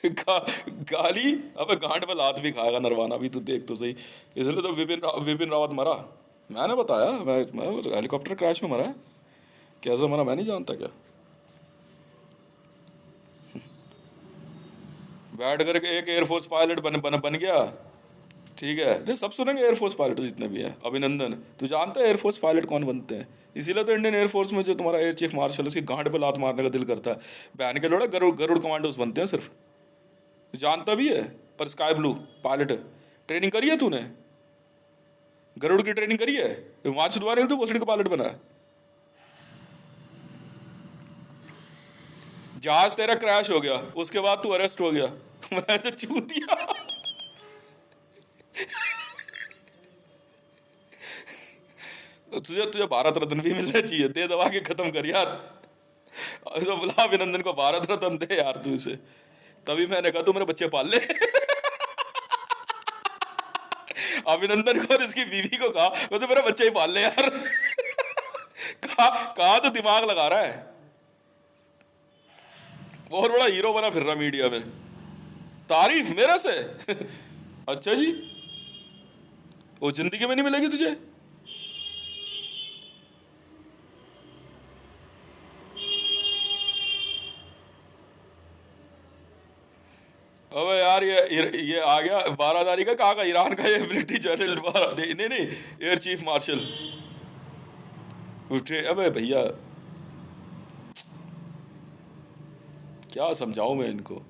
गाली, अबे गांड में लात भी खाएगा नरवाना भी, तू देख तो सही। इसलिए तो विपिन रावत मरा, मैंने बताया, मैं हेलीकॉप्टर क्रैश में मरा है। कैसे मरा मैं नहीं जानता क्या? बैठ करके एक एयरफोर्स पायलट बन गया, ठीक है। नहीं सब सुनेंगे एयरफोर्स पायलट जितने भी हैं। अभिनंदन, तू जानता है एयरफोर्स पायलट कौन बनते हैं? इसीलिए तो इंडियन एयरफोर्स में जो तुम्हारा एयर चीफ मार्शल, उसकी गांड पे लात मारने का दिल करता है। बहन के लोड़ा गरुड़ कमांडोज बनते हैं सिर्फ, जानता भी है। पर स्काई ब्लू पायलट ट्रेनिंग करी है तूने? गरुड़ की ट्रेनिंग करी है? वहां छुड़वाने तो भोसड़ी का पायलट बना है। जहाज तेरा क्रैश हो गया, उसके बाद तू अरेस्ट हो गया। मैं तो चूतिया। तुझे भारत रत्न भी मिलना चाहिए, दे दबा के खत्म कर यार। तो बुला अभिनंदन को भारत रत्न दे यार तू इसे। तभी मैंने कहा तू मेरे बच्चे पाल ले। अभिनंदन को और इसकी बीवी को कहा वो तो मेरे बच्चे ही पाल ले यार। कहा तो दिमाग लगा रहा है, बहुत बड़ा हीरो बना फिर रहा मीडिया में, तारीफ मेरे से। अच्छा जी, वो जिंदगी में नहीं मिलेगी तुझे। अबे यार ये आ गया 12 तारीख का, कहा का ईरान का ये मिलिट्री जनरल, नहीं एयर चीफ मार्शल। अबे भैया क्या समझाऊं मैं इनको।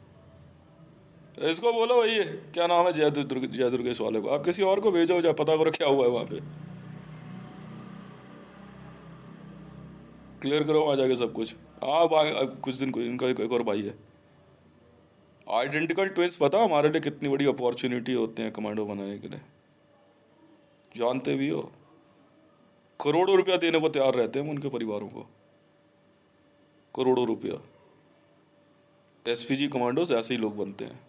इसको बोलो भाई क्या नाम है, जय दुर्गेश वाले को आप किसी और को भेजो, जा पता करो क्या हुआ है वहां पे, क्लियर करो आ जाके सब कुछ। हाँ कुछ दिन को इनका एक और भाई है। आइडेंटिकल ट्विंस पता हमारे लिए कितनी बड़ी अपॉर्चुनिटी होते हैं कमांडो बनाने के लिए, जानते भी हो। करोड़ों रुपया देने को तैयार रहते हैं हम उनके परिवारों को, करोड़ों रुपया। एसपीजी कमांडोज ऐसे ही लोग बनते हैं,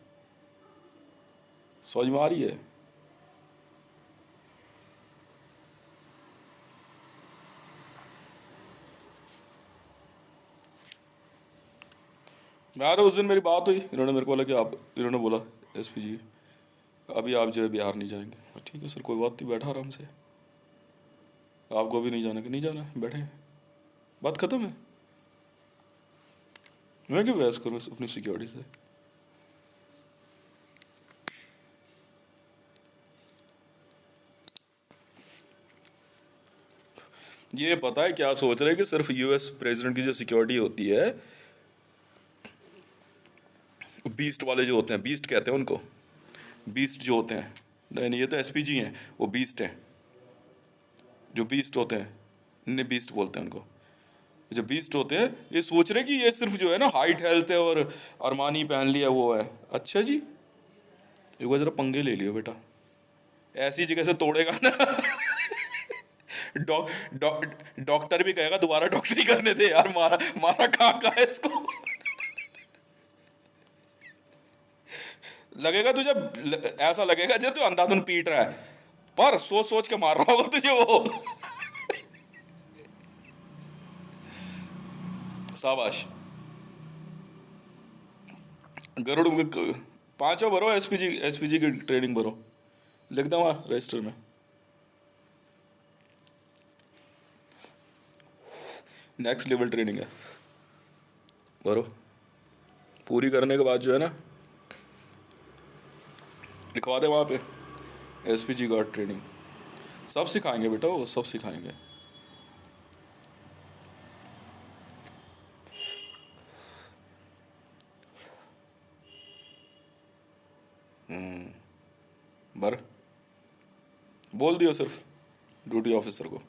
समझ में आ रही है। मैं आ रहा उस दिन मेरी बात हुई, इन्होंने मेरे को बोला कि आप, इन्होंने बोला एसपीजी अभी आप जो है बिहार नहीं जाएंगे। ठीक है सर कोई बात नहीं, बैठा आराम से, आपको भी नहीं जाना कि नहीं जाना, बैठे, बात खत्म है। मैं क्यों बहस करूँ अपनी सिक्योरिटी से। ये पता है क्या सोच रहे हैं कि सिर्फ यूएस प्रेसिडेंट की जो सिक्योरिटी होती है, बीस्ट वाले जो होते हैं, बीस्ट कहते हैं उनको, बीस्ट जो होते हैं, नहीं नहीं ये तो एसपीजी हैं, वो बीस्ट हैं, जो बीस्ट होते हैं, नहीं बीस्ट बोलते हैं उनको, जो बीस्ट होते हैं, ये सोच रहे कि ये सिर्फ जो है ना हाइट हेल्थ है और अरमानी पहन लिया वो है। अच्छा जी, एक बार जरा पंगे ले लियो बेटा, ऐसी जगह से तोड़ेगा ना डॉक्टर भी कहेगा दोबारा डॉक्टरी करने दे यार, मारा मारा कहाँ है इसको लगेगा तुझे, ऐसा लगेगा जैसे तू अंधाधुन पीट रहा है, पर सोच सोच के मार रहा होगा तुझे वो शाबाश। गरुड़ पांचों भरो, एसपीजी एसपीजी की ट्रेनिंग भरो, लिख दो वहाँ रजिस्टर में। नेक्स्ट लेवल ट्रेनिंग है, भरो। पूरी करने के बाद जो है ना लिखवा दे वहाँ पे एसपीजी गार्ड ट्रेनिंग, सब सिखाएंगे बेटा, वो सब सिखाएंगे। बर बोल दियो सिर्फ ड्यूटी ऑफिसर को,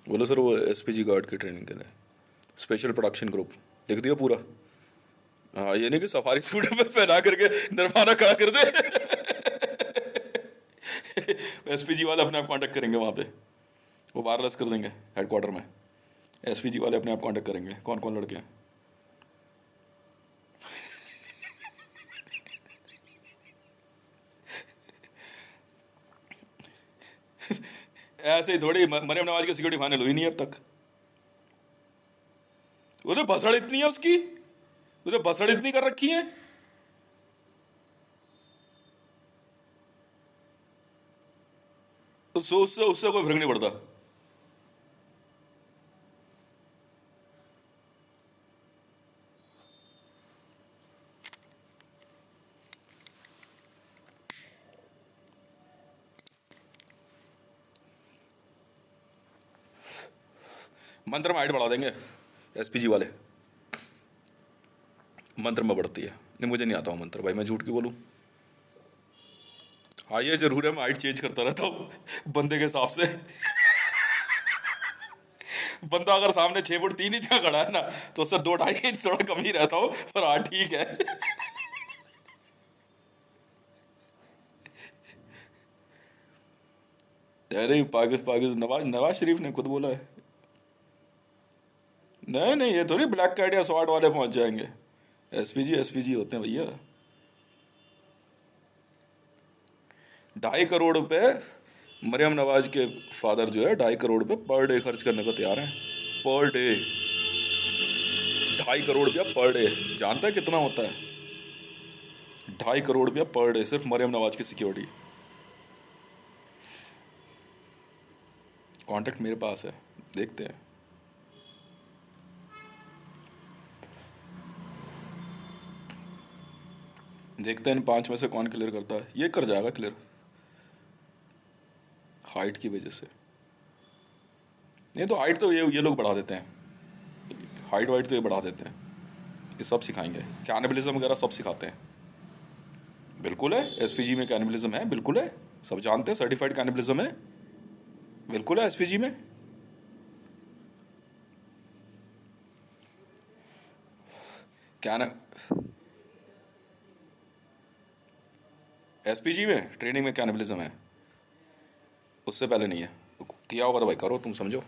बोलो सर वो एसपीजी गार्ड की ट्रेनिंग के लिए स्पेशल प्रोडक्शन ग्रुप, लिख दिया पूरा। हाँ ये नहीं कि सफारी सूट पे पहना करके निर्माणा खड़ा कर दे एसपीजी वाले अपने आप कांटेक्ट करेंगे वहाँ पे, वो वायरलेस कर देंगे हेडक्वार्टर में, एसपीजी वाले अपने आप कांटेक्ट करेंगे कौन कौन लड़के हैं। ऐसे ही थोड़ी मरियम नवाज की सिक्योरिटी फाइनल हुई नहीं अब तक, उसे भसड़ इतनी है उसकी, उसे भसड़ इतनी कर रखी है। तो उससे उससे कोई फर्क नहीं पड़ता। मंत्र में हाइट बढ़ा देंगे एसपीजी वाले, मंत्र में बढ़ती है। नहीं मुझे नहीं आता हूँ मंत्र भाई, मैं झूठ क्यों बोलूँ। हाँ ये जरूर है, मैं हाइट चेंज करता रहता हूँ बंदे के हिसाब से बंदा अगर सामने 6 फुट 3 इंच का खड़ा है ना, तो उससे 2-2.5 इंच थोड़ा कम ही रहता हूँ, पर हाँ ठीक है अरे पाकिस्तान नवाज नवाज शरीफ ने खुद बोला है। नहीं नहीं ये थोड़ी ब्लैक कार्ड या स्वाट वाले पहुंच जाएंगे, एसपीजी एसपीजी होते हैं भैया। 2.5 करोड़ रुपए मरियम नवाज के फादर जो है 2.5 करोड़ रुपए पर डे खर्च करने को तैयार हैं, पर डे 2.5 करोड़ रुपया पर डे, जानता है कितना होता है 2.5 करोड़ रुपया पर डे सिर्फ मरियम नवाज की सिक्योरिटी। कॉन्टेक्ट मेरे पास है, देखते हैं। देखते हैं इन 5 में से कौन क्लियर करता है, ये कर जाएगा क्लियर हाइट की वजह से। नहीं तो हाइट तो ये लोग बढ़ा देते हैं, हाइट वाइट तो ये बढ़ा देते हैं, ये सब सिखाएंगे, कैनिबलिज्म वगैरह सब सिखाते हैं। बिल्कुल है एसपीजी में कैनिबलिज्म है, बिल्कुल है, सब जानते हैं सर्टिफाइड कैनिबलिज्म है, बिल्कुल है एसपीजी में। क्या ना, एसपीजी में ट्रेनिंग में कैनिबलिज्म है, उससे पहले नहीं है। किया होगा तो भाई करो, तुम समझो।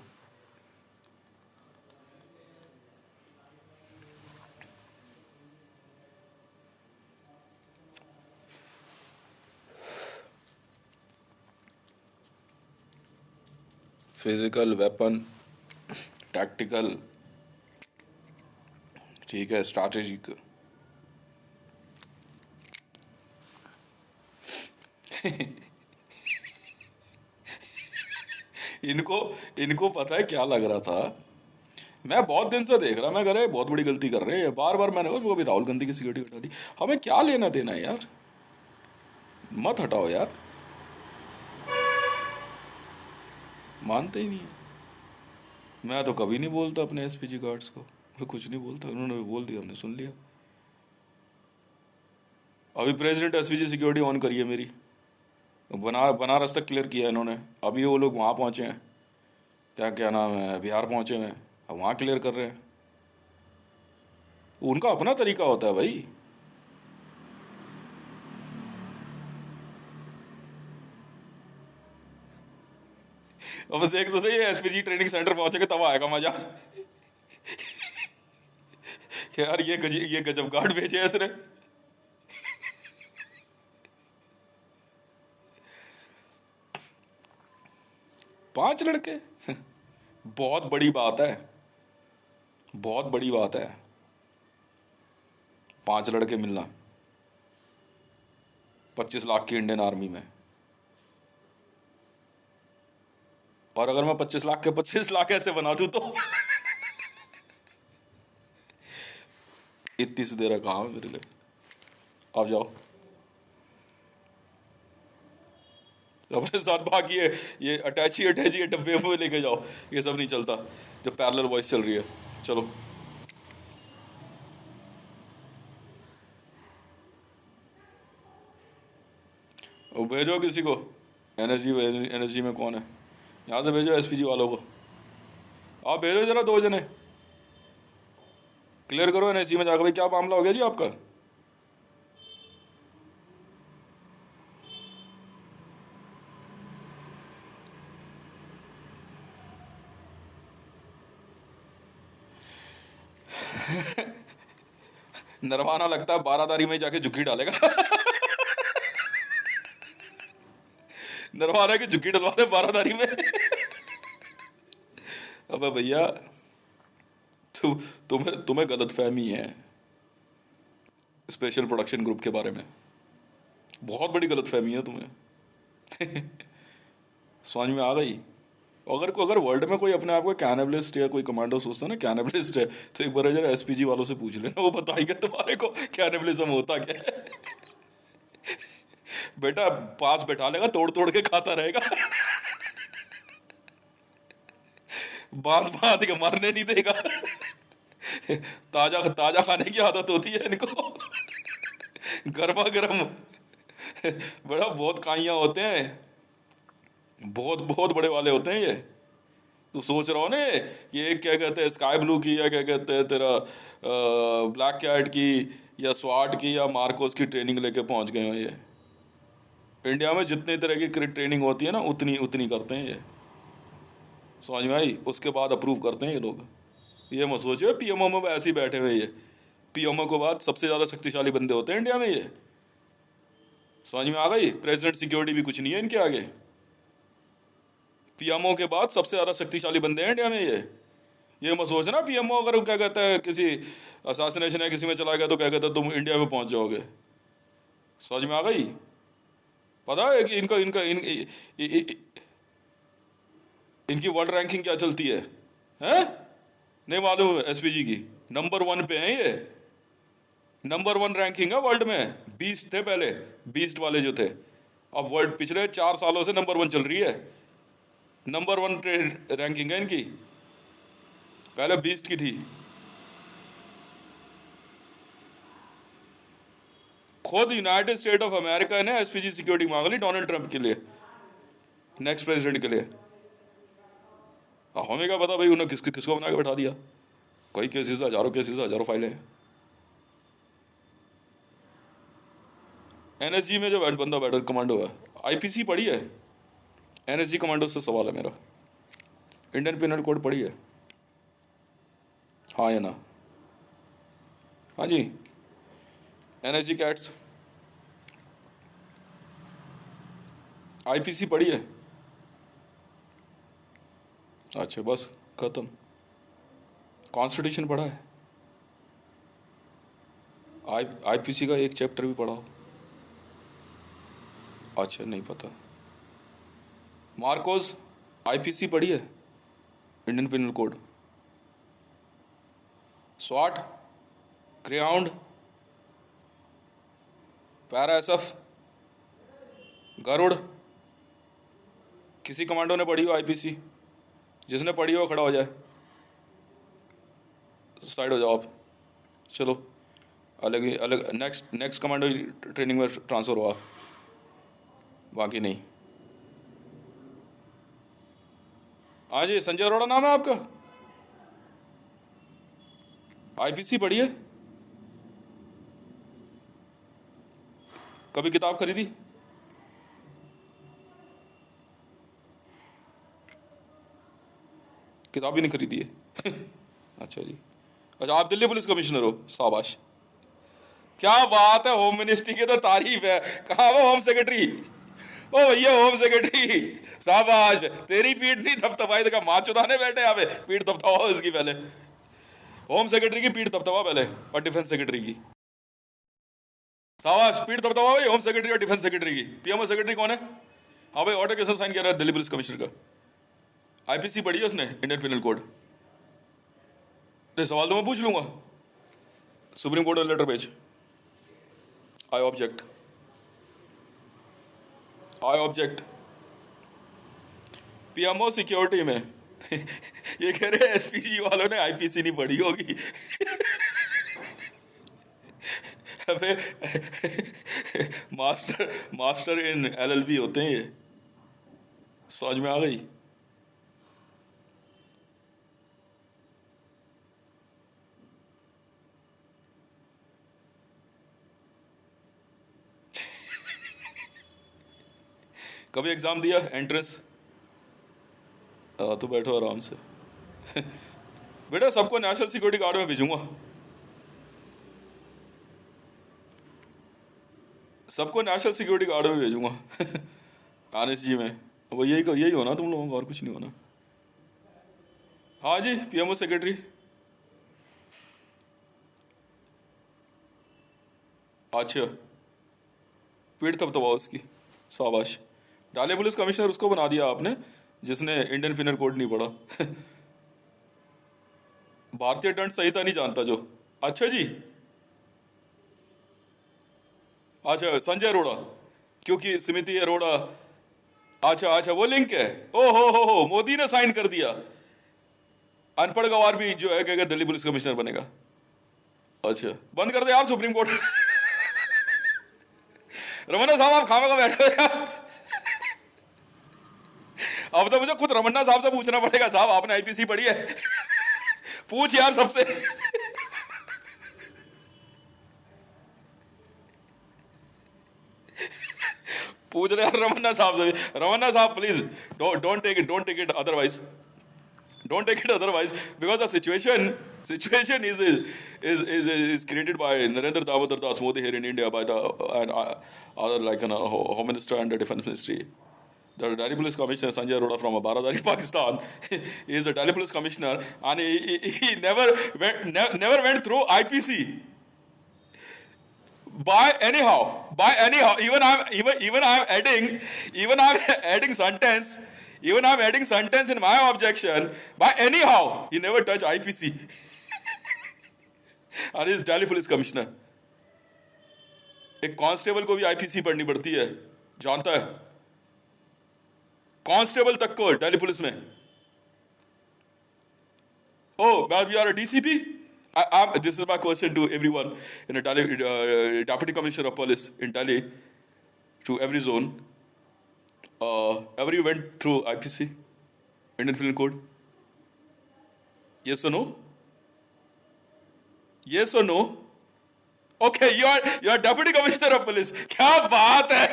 फिजिकल, वेपन, टैक्टिकल, ठीक है, स्ट्रैटेजिक। इनको इनको पता है क्या लग रहा था। मैं बहुत दिन से देख रहा, मैं कह रहा बहुत बड़ी गलती कर रहे हैं, बार बार मैंने वो अभी राहुल गांधी की सिक्योरिटी हटा दी। हमें क्या लेना देना है यार, मत हटाओ यार। मानते ही नहीं है। मैं तो कभी नहीं बोलता अपने एसपीजी गार्ड्स को, मैं कुछ नहीं बोलता, उन्होंने बोल दिया, हमने सुन लिया। अभी प्रेसिडेंट एसपीजी सिक्योरिटी ऑन करी है मेरी, बनारस तक क्लियर किया इन्होंने। अभी वो लोग वहाँ पहुँचे हैं, क्या क्या नाम है, बिहार पहुँचे हुए हैं, अब वहाँ क्लियर कर रहे हैं। उनका अपना तरीका होता है भाई। अब देख तो सही, एसपीजी ट्रेनिंग सेंटर पहुंचेगा तब आएगा मजा। यार ये गजब गार्ड भेजे हैं इसने। 5 लड़के, बहुत बड़ी बात है, बहुत बड़ी बात है। 5 लड़के मिलना 25 लाख की इंडियन आर्मी में। और अगर मैं 25 लाख के 25 लाख ऐसे बना दूं तो इतनी सी देर कहाँ है मेरे लिए। आप जाओ अपने साथ, बाकी है ये अटैची अटैची ये डब्बे हुए लेके जाओ, ये सब नहीं चलता जो पैरेलल वॉइस चल रही है। चलो वो भेजो किसी को। एनर्जी, एनर्जी में कौन है, यहाँ से भेजो एसपीजी वालों को। आप भेजो जरा 2 जने, क्लियर करो एनर्जी में जाकर, भाई क्या मामला हो गया जी आपका। नरवाना लगता है बारादारी में जाके झुकी डालेगा। नरवाना की झुकी डलवा दे बारादारी में। अबे भैया, तुम्हें तुम्हें गलत फहमी है स्पेशल प्रोडक्शन ग्रुप के बारे में, बहुत बड़ी गलत फहमी है तुम्हें। समझ में आ गई। अगर वर्ल्ड में कोई अपने आप को कैनिबलिस्ट या कोई कमांडो सोचता है ना कैनिबलिस्ट है, तो एक बार जरा एसपीजी वालों से पूछ लेना, वो बताएंगे तुम्हारे को कैनिबलिज्म होता क्या है। बेटा पास बैठा लेगा, तोड़ तोड़ के खाता रहेगा। बांध बांध के मरने नहीं देगा। ताजा ताजा खाने की आदत होती है इनको। गर्मा गर्म। बड़ा बहुत काइयां होते हैं, बहुत बहुत बड़े वाले होते हैं ये। तो सोच रहा हो ना, ये क्या कहते हैं स्काई ब्लू की, या क्या कहते हैं तेरा ब्लैक कैट की, या स्वाट की, या मार्कोस की ट्रेनिंग लेके पहुंच गए हो ये। इंडिया में जितनी तरह की ट्रेनिंग होती है ना, उतनी उतनी करते हैं ये। समझ में आई। उसके बाद अप्रूव करते हैं ये लोग। ये मत सोचो पीएमओ में ऐसे ही बैठे हुए ये, पीएमओ के बाद सबसे ज़्यादा शक्तिशाली बंदे होते हैं इंडिया में ये। समझ में आ गई। प्रेसिडेंट सिक्योरिटी भी कुछ नहीं है इनके आगे। पीएमओ के बाद सबसे ज़्यादा शक्तिशाली बंदे हैं इंडिया में ये मत सोचना पीएमओ अगर क्या कहता है किसी असासिनेशन है किसी में चला गया तो क्या कहता है तुम इंडिया में पहुंच जाओगे। समझ में आ गई। पता है कि इनका इनका इन, इ, इ, इ, इनकी वर्ल्ड रैंकिंग क्या चलती है, हैं? नहीं मालूम। एसपीजी की नंबर 1 पे है ये। नंबर 1 रैंकिंग है वर्ल्ड में। 20 थे पहले, 20 वाले जो थे। अब वर्ल्ड पिछले 4 सालों से नंबर 1 चल रही है। नंबर 1 रैंकिंग है इनकी, पहले 20 की थी। खुद यूनाइटेड स्टेट ऑफ अमेरिका ने एसपीजी सिक्योरिटी मांग ली डोनाल्ड ट्रंप के लिए, नेक्स्ट प्रेसिडेंट के लिए। हमें क्या पता भाई उन्होंने किसको बना के बैठा दिया। कई केसेस, हजारों केसेस, हजारों फाइलें हैं। एनएसजी में जो बंदा बैठा कमांडो है, आईपीसी पढ़ी है? एनएसजी कमांडो से सवाल है मेरा। इंडियन पिनल कोड पढ़ी है? हाँ या ना? हाँ जी। एनएसजी कैट्स आईपीसी पढ़ी है? अच्छा बस खत्म। कॉन्स्टिट्यूशन पढ़ा है? आईपीसी का एक चैप्टर भी पढ़ा हो? अच्छा नहीं पता। मार्कोस आईपीसी पढ़ी है? Indian penal code. स्वाट, ग्रेहाउंड, पैरा एसएफ, गरुड़, किसी कमांडो ने पढ़ी हो आईपीसी? जिसने पढ़ी हो खड़ा हो जाए, साइड हो जाओ आप। चलो अलग ही अलग, नेक्स्ट नेक्स्ट कमांडो ट्रेनिंग में ट्रांसफर हुआ, बाकी नहीं। हाँ जी, संजय अरोड़ा नाम है आपका? आईपीसी पढ़ी है? कभी किताब खरीदी? किताब भी नहीं खरीदी है? अच्छा जी। अच्छा आप दिल्ली पुलिस कमिश्नर हो, शाबाश, क्या बात है, होम मिनिस्ट्री की तो तारीफ है। कहाँ वो होम सेक्रेटरी? ओ भैया होम सेक्रेटरी, शाबाश। तेरी पीठ नहीं थपथपाई तो माँ चुदाने बैठे यहाँ पे, पीठ थपथपाओ इसकी पहले। होम सेक्रेटरी की पीठ थपथपा पहले, और डिफेंस सेक्रेटरी की। शाबाश, पीठ थपथपा भाई होम सेक्रेटरी और डिफेंस सेक्रेटरी की। पीएमओ सेक्रेटरी कौन है? हाँ भाई, ऑर्डर किसने साइन किया रहा है? दिल्ली पुलिस कमिश्नर का। आईपीसी पढ़ी है उसने, इंडियन पिनल कोड? सवाल तो मैं पूछ लूंगा। सुप्रीम कोर्ट में लेटर भेज। I object, I object. PMO security में ये कह रहे एसपीजी वालों ने आईपीसी नहीं पढ़ी होगी। अबे मास्टर मास्टर इन एलएलबी होते हैं ये, समझ में आ गई? कभी एग्जाम दिया एंट्रेंस? तो बैठो आराम से। बेटा सबको नेशनल सिक्योरिटी गार्ड में भेजूंगा, सबको नेशनल सिक्योरिटी गार्ड में भेजूंगा। एनएसजी में वो यही होना तुम लोगों का, और कुछ नहीं होना। हाँ जी, पीएमओ सेक्रेटरी। अच्छा, पीठ तब दबाओ उसकी, शाबाश। डाले पुलिस कमिश्नर उसको बना दिया आपने जिसने इंडियन पिनल कोड नहीं पढ़ा। भारतीय दंड संहिता नहीं जानता जो। अच्छा जी, अच्छा संजय अरोड़ा, क्योंकि समिति अरोड़ा। अच्छा अच्छा, वो लिंक है। ओ हो, मोदी ने साइन कर दिया। अनपढ़ गवार भी जो है क्या दिल्ली पुलिस कमिश्नर बनेगा? अच्छा बंद कर दे यार सुप्रीम कोर्ट। रमन्ना साहब आप खामा का बैठे हो यार। अब तो मुझे खुद रमन्ना साहब से पूछना पड़ेगा, साहब आपने आईपीसी पढ़ी है? पूछ यार सबसे। पूछ रहे यार रमन्ना साहब से। रमन्ना साहब please don't take it otherwise, don't take it otherwise, because the situation is created by Narendra Damodar Das Modi here in India, by the other like home minister and the defense ministry. The Delhi Police Commissioner Sanjay Arora from Baradari, Pakistan, he is the Delhi Police Commissioner, and he never went through IPC. By anyhow, even I'm adding sentence. Even I'm adding sentence in my objection. By anyhow, he never touched IPC. और इस Delhi police commissioner, एक constable को भी IPC पढ़नी पड़ती है, जानता है? कांस्टेबल तक को दिल्ली पुलिस में। Oh, now you are a DCP? This is my question to everyone in a Deputy Commissioner of Police in Delhi, to every zone. Ever you went through IPC, Indian Penal Code? Yes or no? Yes or no? Okay, you are deputy commissioner of police. क्या बात है,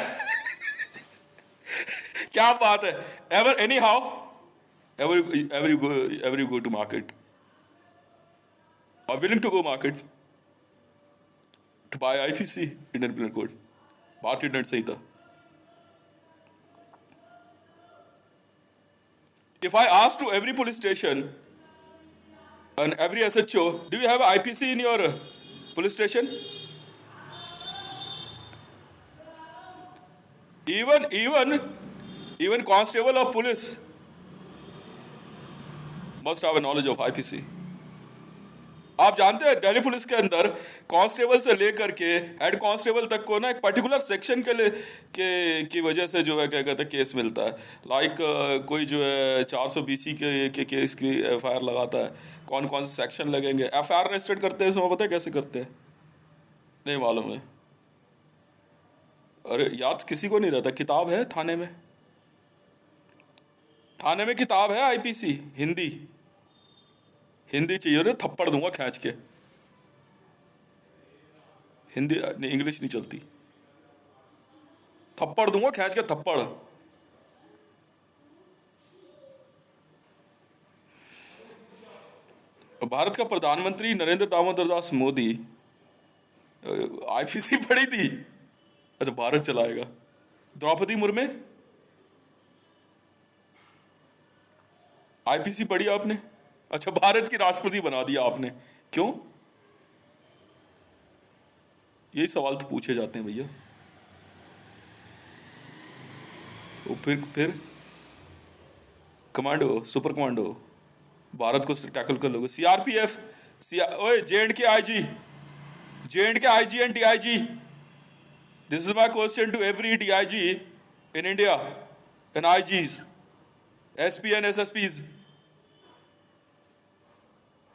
क्या बात है। Ever any how, ever you go to market, are willing to go market to buy IPC, Indian penal code, भारतीय दंड संहिता। If I ask to every police station and every SHO, do you have IPC in your police station? Even constable of police must have a knowledge of IPC. आप जानते हैं Delhi police के अंदर constable से लेकर के हेड कांस्टेबल तक को ना एक पर्टिकुलर सेक्शन के लिए की वजह से जो है क्या कहते हैं केस मिलता है। लाइक कोई जो है 420 के केस की एफआईआर लगाता है, कौन कौन से सेक्शन लगेंगे, एफआईआर रजिस्टर करते हैं इसमें पता है कैसे करते हैं, नहीं मालूम है। अरे याद किसी को नहीं रहता, किताब है थाने में, थाने में किताब है आईपीसी, हिंदी हिंदी चाहिए ना, थप्पड़ दूंगा खींच के, हिंदी नहीं, इंग्लिश नहीं चलती, थप्पड़ दूंगा खींच के थप्पड़। भारत का प्रधानमंत्री नरेंद्र दामोदर दास मोदी आईपीसी पढ़ी थी, अच्छा भारत चलाएगा। द्रौपदी मुर्मू आईपीसी पढ़ी आपने, अच्छा भारत की राष्ट्रपति बना दिया आपने, क्यों? यही सवाल तो पूछे जाते हैं भैया। वो फिर कमांडो, सुपर कमांडो, भारत को टैकल कर लोगे। सीआरपीएफ, ओए J and K IG and DIG, this is my question to every DIG in India and IGs, SP and SSPs,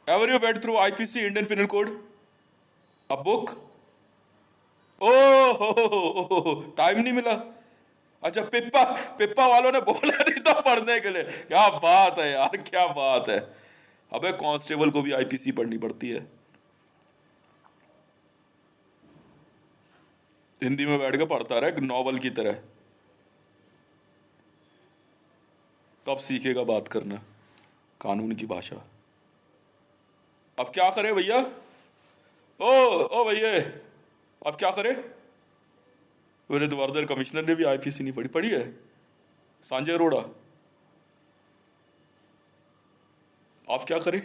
ever you went through IPC, Indian Penal Code, a book? Oh time नहीं मिला, अच्छा Pippa Pippa वालों ने बोला नहीं था पढ़ने के लिए, क्या बात है यार, क्या बात है। अबे कांस्टेबल को भी आईपीसी पढ़नी पड़ती है, हिंदी में बैठ के पढ़ता रहे नॉवल की तरह, कब सीखेगा बात करना कानून की भाषा। अब क्या करें भैया, ओ भैया अब क्या करें। विरुद्धवर्धन कमिश्नर ने भी आईपीसी नहीं पढ़ी है, संजय अरोड़ा, आप क्या करें।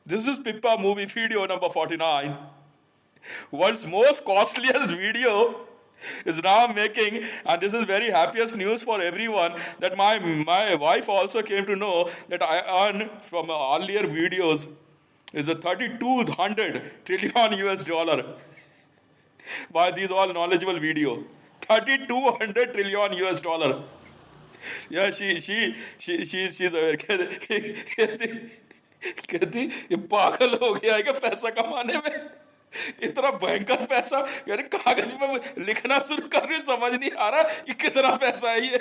This is Pippa movie video number 49, world's most costliest video is now making, and this is very happiest news for everyone, that my wife also came to know that I earn from earlier videos is a 3200 trillion US dollar by these all knowledgeable video, 3200 trillion US dollar. Yeah, she's aware, कहती ये पागल हो गया है क्या पैसा कमाने में, इतना भयंकर पैसा, यानी कागज में लिखना शुरू कर रही, समझ नहीं आ रहा कि कितना पैसा है ये।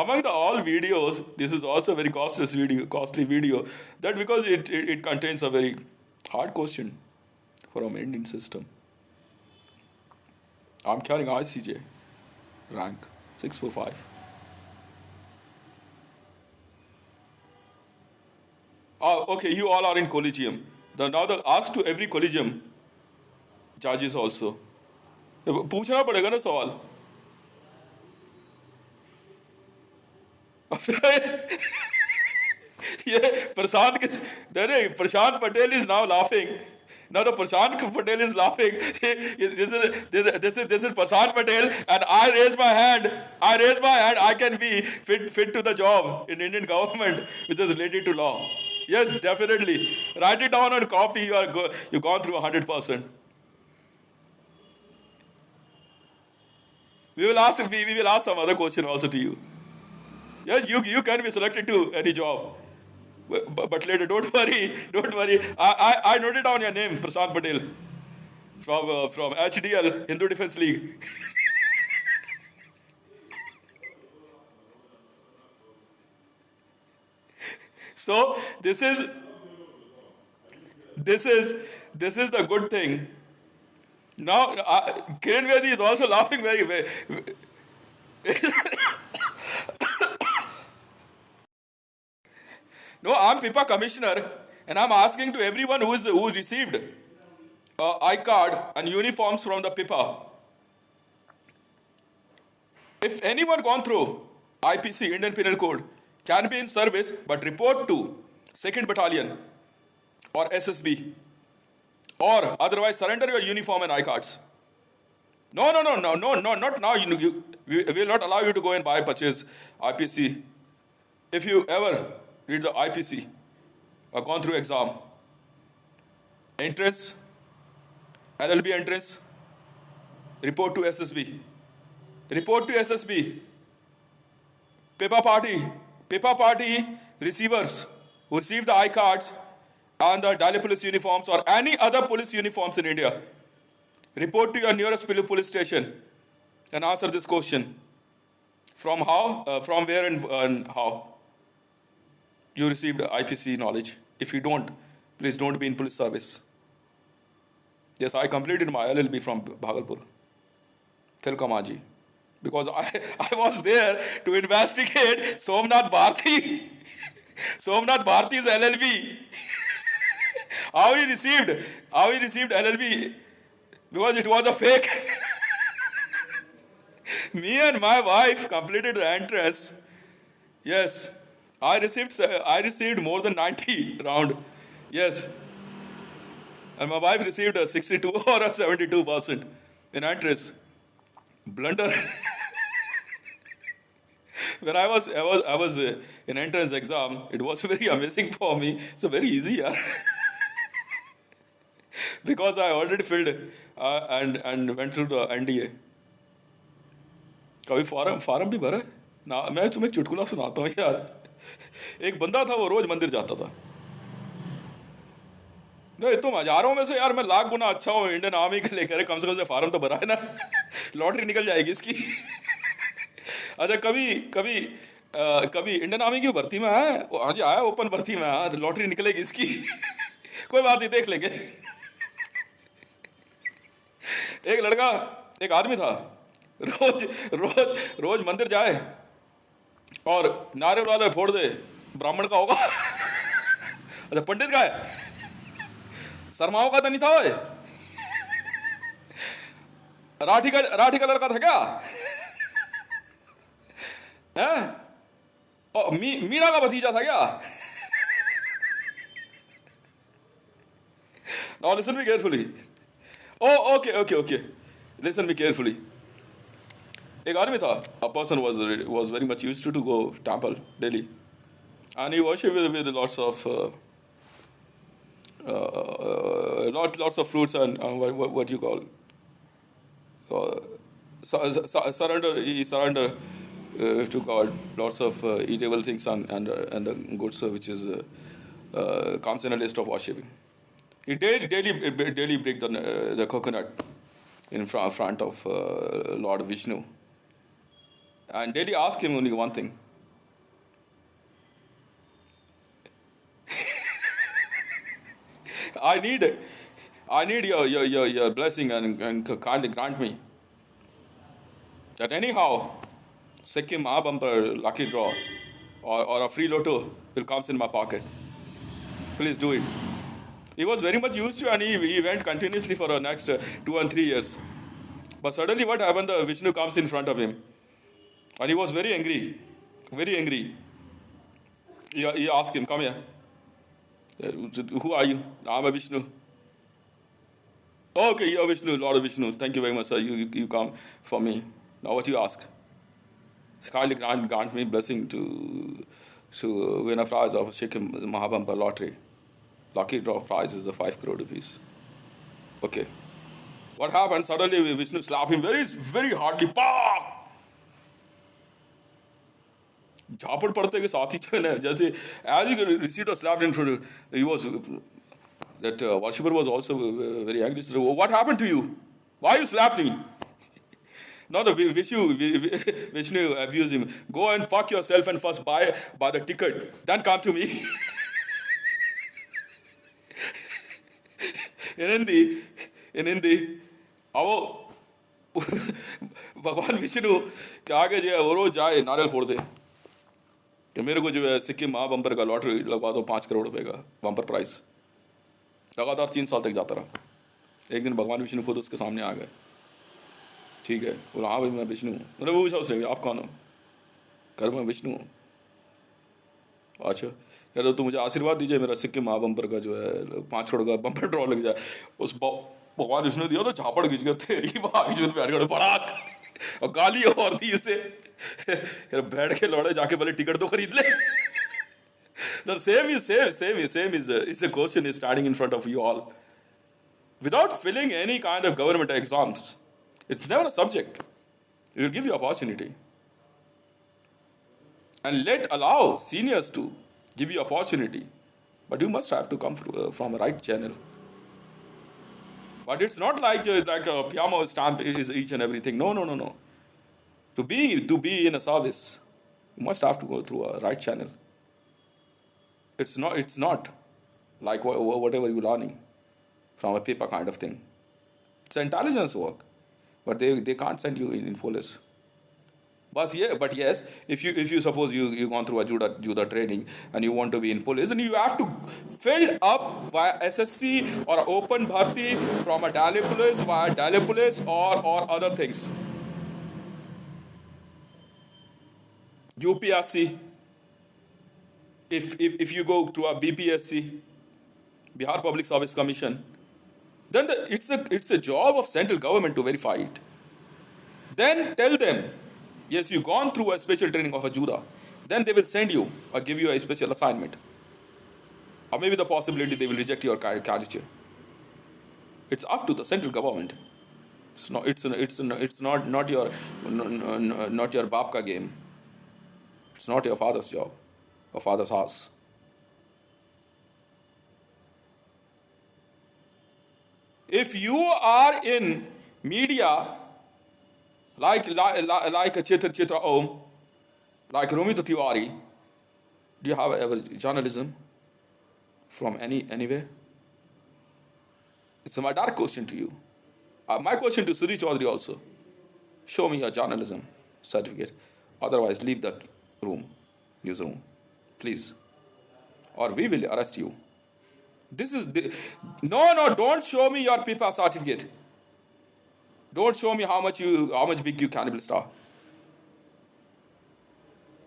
Among the all videos, this is also a very costly video, that because it contains a very hard question from Indian system. I'm carrying ICJ rank 645. Oh, okay, you all are in collegium. Now the ask to every collegium judges also. पूछना पड़ेगा ना सवाल। ये प्रशांत Patel is now laughing. Now the Prashant Patel is laughing. This is Prashant Patel, and I raise my hand. I can be fit to the job in Indian government, which is related to law. Yes, definitely. Write it down on copy. You've gone through 100%. We will ask some other question also to you. Yes, you can be selected to any job. But later, don't worry. I noted down your name, Prashant Patel, from HDL, Hindu Defense League. So this this is the good thing. Now, Kiran Bedi is also laughing very. No, I'm PIPA commissioner, and I'm asking to everyone who received I-card and uniforms from the PIPA. If anyone gone through IPC, Indian Penal Code, can be in service, but report to 2nd Battalion or SSB, or otherwise surrender your uniform and I-cards. No, not now. We will not allow you to go and purchase IPC. If you ever read the IPC or gone through exam, entrance, LLB entrance, report to SSB. Report to SSB. PIPA party receivers who receive the I-cards and the Delhi police uniforms or any other police uniforms in India, report to your nearest police station and answer this question. From where and how you received IPC knowledge. If you don't, please don't be in police service. Yes, I completed my LLB from Bhagalpur, Tilkamaji, because I was there to investigate Somnath Bharti. Somnath Bharti's LLB. How he received LLB, because it was a fake. Me and my wife completed the entrance. Yes, I received more than 90 round. Yes, and my wife received a 62 or a 72% in entrance. Blunder. When I was in entrance exam, it was very amazing for me. It's very easy, yeah. Because I already filled and went through the NDA. कभी farm भी भरा ना. मैं तुम्हें चुटकुला सुनाता हूँ यार. एक बंदा था, वो रोज मंदिर जाता था. नहीं, तुम हजारों में से यार मैं लाख गुना अच्छा हूँ इंडियन आर्मी के लेकर, कम से कम से फार्म तो भरा है ना. लॉटरी निकल जाएगी इसकी. अच्छा, कभी इंडियन आर्मी की भर्ती में है, हाँ जी आया, ओपन भर्ती में है, लॉटरी निकलेगी इसकी. कोई बात नहीं, देख लेंगे. एक आदमी था, रोज मंदिर जाए और नारे वाले फोड़ दे. ब्राह्मण का होगा. अच्छा, पंडित का है, शर्माओं का तो नहीं था वो. राठी का लड़का था क्या है? मीणा का भतीजा था क्या? Now listen me carefully. Oh, okay. Listen me carefully. एक आदमी था, a person was very much used to go temple daily, and he worshipped with lots of fruits and what you call surrender. He surrender to God lots of eatable things and the goods which is comes in a list of worshiping. He daily break the coconut in front of Lord Vishnu, and daily ask him only one thing. I need your blessing and kindly grant me that anyhow Sikkim Mahabumper lucky draw or a free lotto will come in my pocket. Please do it. He was very much used to, and he went continuously for the next 2 and 3 years. But suddenly what happened? The Vishnu comes in front of him, and he was very angry. He asked him, come here. Who are you? I'm a Vishnu. Okay, you're Vishnu, Lord Vishnu. Thank you very much, sir. You come for me. Now what you ask? Kindly grant me blessing to win a prize of Sikkim Mahabumper lottery. Lucky draw prize is the 5 crore rupees. Okay. What happened? Suddenly Vishnu slapped him very, very hardly. Pah! झापड़ पड़ते के साथ ही चले जैसे as he received a slap in front, he was that worshipper was also very angry. Said, what happened to you? Why you slapped me? Now the Vishnu abused him. Go and fuck yourself and first buy the ticket, then come to me. in Hindi, अब वो भगवान विष्णु के आगे जो है वो रोज जाए नारियल फोड़ दे कि मेरे को जो है सिक्किम महा बम्पर का लॉटरी लगवा दो 5 करोड़ रुपए का बम्पर प्राइस। लगातार 3 साल तक जाता रहा। एक दिन भगवान विष्णु खुद उसके सामने आ गए। ठीक है, बोला हाँ भाई मैं विष्णु हूँ। मैंने वो पूछा उसने आप कौन हो? कर मैं विष्णु हूँ। अच्छा कह रहे तो मुझे आशीर्वाद दीजिए मेरा सिक्किम महा बम्पर का जो है 5 करोड़ का बम्पर ड्रॉ लग जाए। उस भगवान विष्णु दिया तो झापड़ खींच कर तेरी पड़ाक और गाली और दी उसे बैठ के लौड़े जाके बोले टिकट तो खरीद ले। The same is a question is standing in front of you all. Without filling any kind of government exams, it's never a subject. It will give you opportunity. And allow seniors to give you opportunity. But you must have to come from a right channel. But it's not like a Piyama stamp is each and everything. No. To be in a service, you must have to go through a right channel. It's not like whatever you're learning from a paper kind of thing. It's intelligence work, but they can't send you in police. But yes, if you suppose you gone through a Juda training and you want to be in police, then you have to fill up via SSC or open bharti from a Delhi police via Delhi police or other things. UPSC. If you go to a BPSC, Bihar Public Service Commission, then it's a job of central government to verify it. Then tell them, yes, you've gone through a special training of a Juda. Then they will send you or give you a special assignment. Or maybe the possibility they will reject your candidature. It's up to the central government. It's not your babka game. It's not your father's job or father's house. If you are in media like a Chitra Om, like Romita Tiwari, do you have ever journalism from anywhere? It's my direct question to you. My question to Suri Chaudhary also. Show me your journalism certificate. Otherwise, leave that newsroom, please. Or we will arrest you. No, don't show me your PIPA certificate. Don't show me how much big you cannibalist are.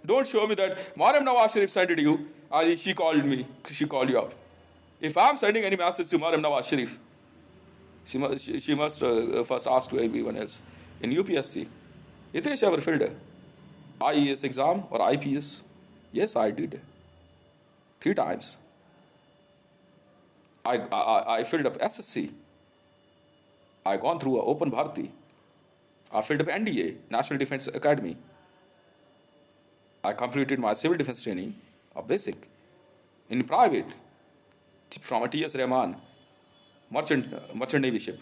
Don't show me that Mariam Nawaz Sharif sent it to you, and she called you up. If I'm sending any message to Mariam Nawaz Sharif, she must first ask to everyone else. In UPSC, Hitesh ever filled IES exam or IPS? Yes, I did. 3 times. I filled up SSC. I gone through a open bharti. I filled up NDA, National Defense Academy. I completed my civil defense training, a basic, in private, from a T.S. Rahman, merchant navy ship,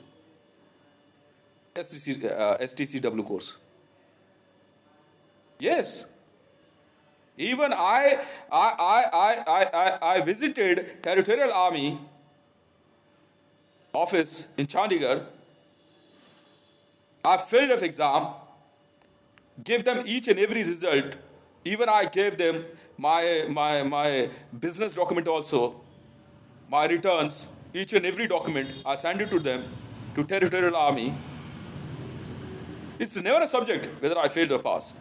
STCW course. Yes. Even I visited Territorial Army office in Chandigarh. I filled an exam, gave them each and every result. Even I gave them my business document also, my returns, each and every document. I sent it to them, to Territorial Army. It's never a subject whether I failed or pass.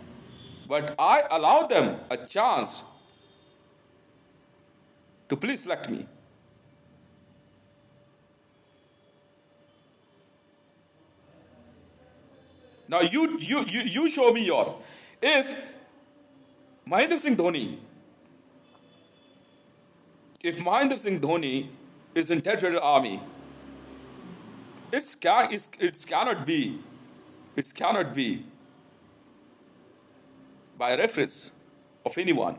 But I allowed them a chance to please select me. Now you show me your. If Mahendra Singh Dhoni is in Territorial Army, it cannot be by reference of anyone.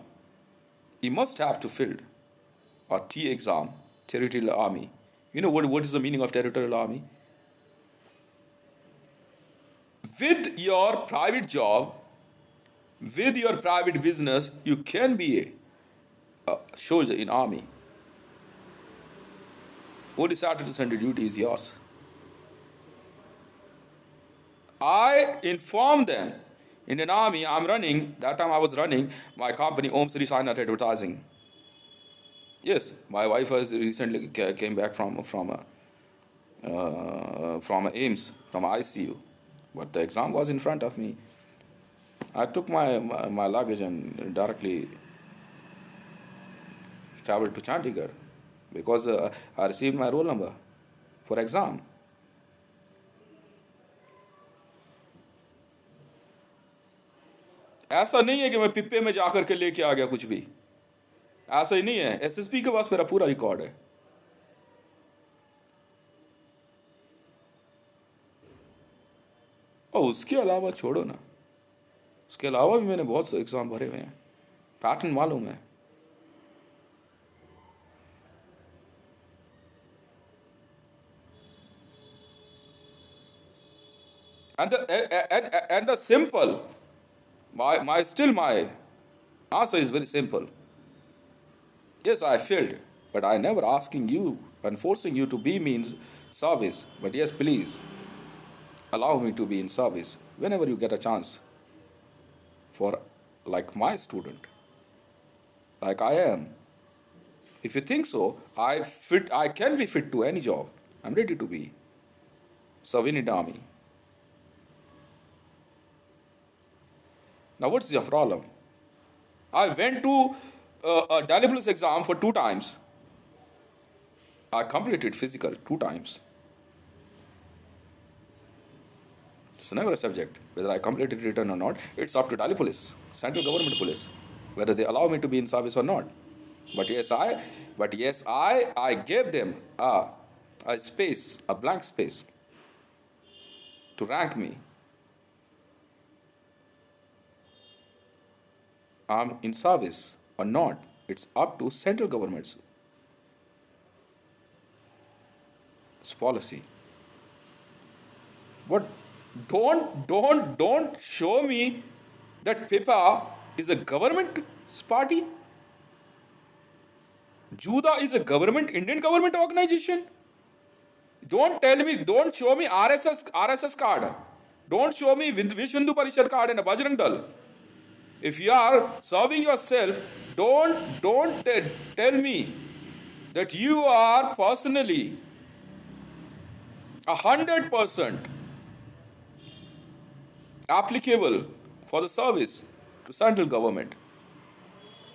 He must have to fill a T exam, Territorial Army. You know what is the meaning of Territorial Army? With your private job, with your private business, you can be a soldier in army. Only Saturday Sunday duty is yours. I informed them. Indian Army, I'm running. That time I was running my company, Om Sri Sainath Advertising. Yes, my wife has recently came back from AIMS, from ICU. But the exam was in front of me. I took my luggage and directly traveled to Chandigarh because I received my roll number for exam. ऐसा नहीं है कि मैं पिप्पे में जाकर के लेके आ गया कुछ भी, ऐसा ही नहीं है। एसएसपी के पास मेरा पूरा रिकॉर्ड है। और उसके अलावा छोड़ो ना, उसके अलावा भी मैंने बहुत से एग्जाम भरे हुए हैं, पैटर्न मालूम है। And the simple, my answer is very simple. Yes, I failed, but I never asking you and forcing you to be me in service. But yes, please allow me to be in service whenever you get a chance. For like my student, like I am. If you think so, I can be fit to any job. I'm ready to be. Serve in the army. Now, what's your problem? I went to a Delhi police exam for 2 times. I completed physical 2 times. It's never a subject. Whether I completed written or not, it's up to Delhi police, central government police, whether they allow me to be in service or not. But yes, I gave them a space, a blank space to rank me. I'm in service or not, it's up to central government's policy. But don't show me that PIPA is a government party. Juda is a government, Indian government organization. Don't show me RSS card. Don't show me Vish Hindu Parishad card and a Bajrang Dal. If you are serving yourself, don't tell me that you are personally 100% applicable for the service to central government.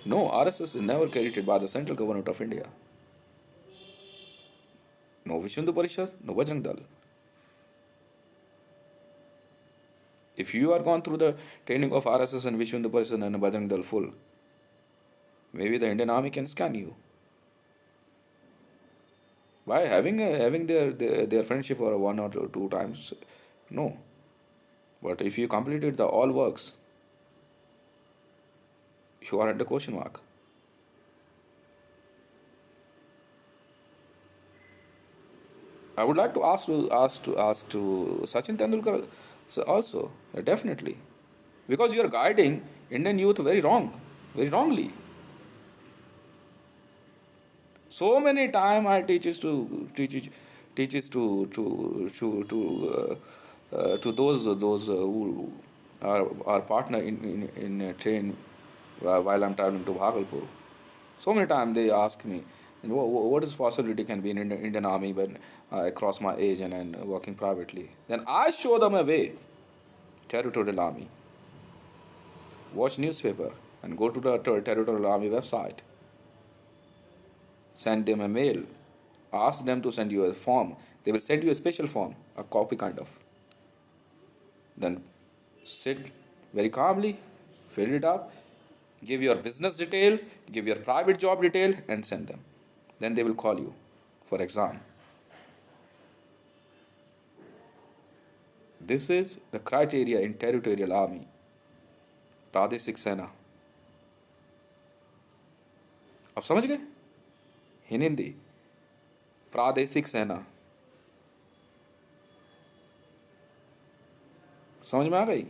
No, RSS is never credited by the central government of India. No Vish Hindu Parishad, no Bajrang Dal. If you are gone through the training of RSS and Vish Hindu Parishad and Bajrang Dal full, maybe the Indian Army can scan you. By having their friendship for 1 or 2 times, no. But if you completed the all works, you are under question mark. I would like to ask to Sachin Tendulkar also, definitely, because you are guiding Indian youth very wrongly. So many time I teaches to those who are partner in a train while I'm traveling to Bhagalpur. So many times they ask me, what is possibility can be in Indian Army when I cross my age and I'm working privately. Then I show them a way. Territorial Army. Watch newspaper and go to the Territorial Army website. Send them a mail. Ask them to send you a form. They will send you a special form, a copy kind of. Then sit very calmly, fill it up, give your business detail, give your private job detail, and send them. Then they will call you for exam. This is the criteria in Territorial Army, प्रादेशिक सेना। अब समझ गए? इन हिंदी प्रादेशिक सेना समझ में आ गई?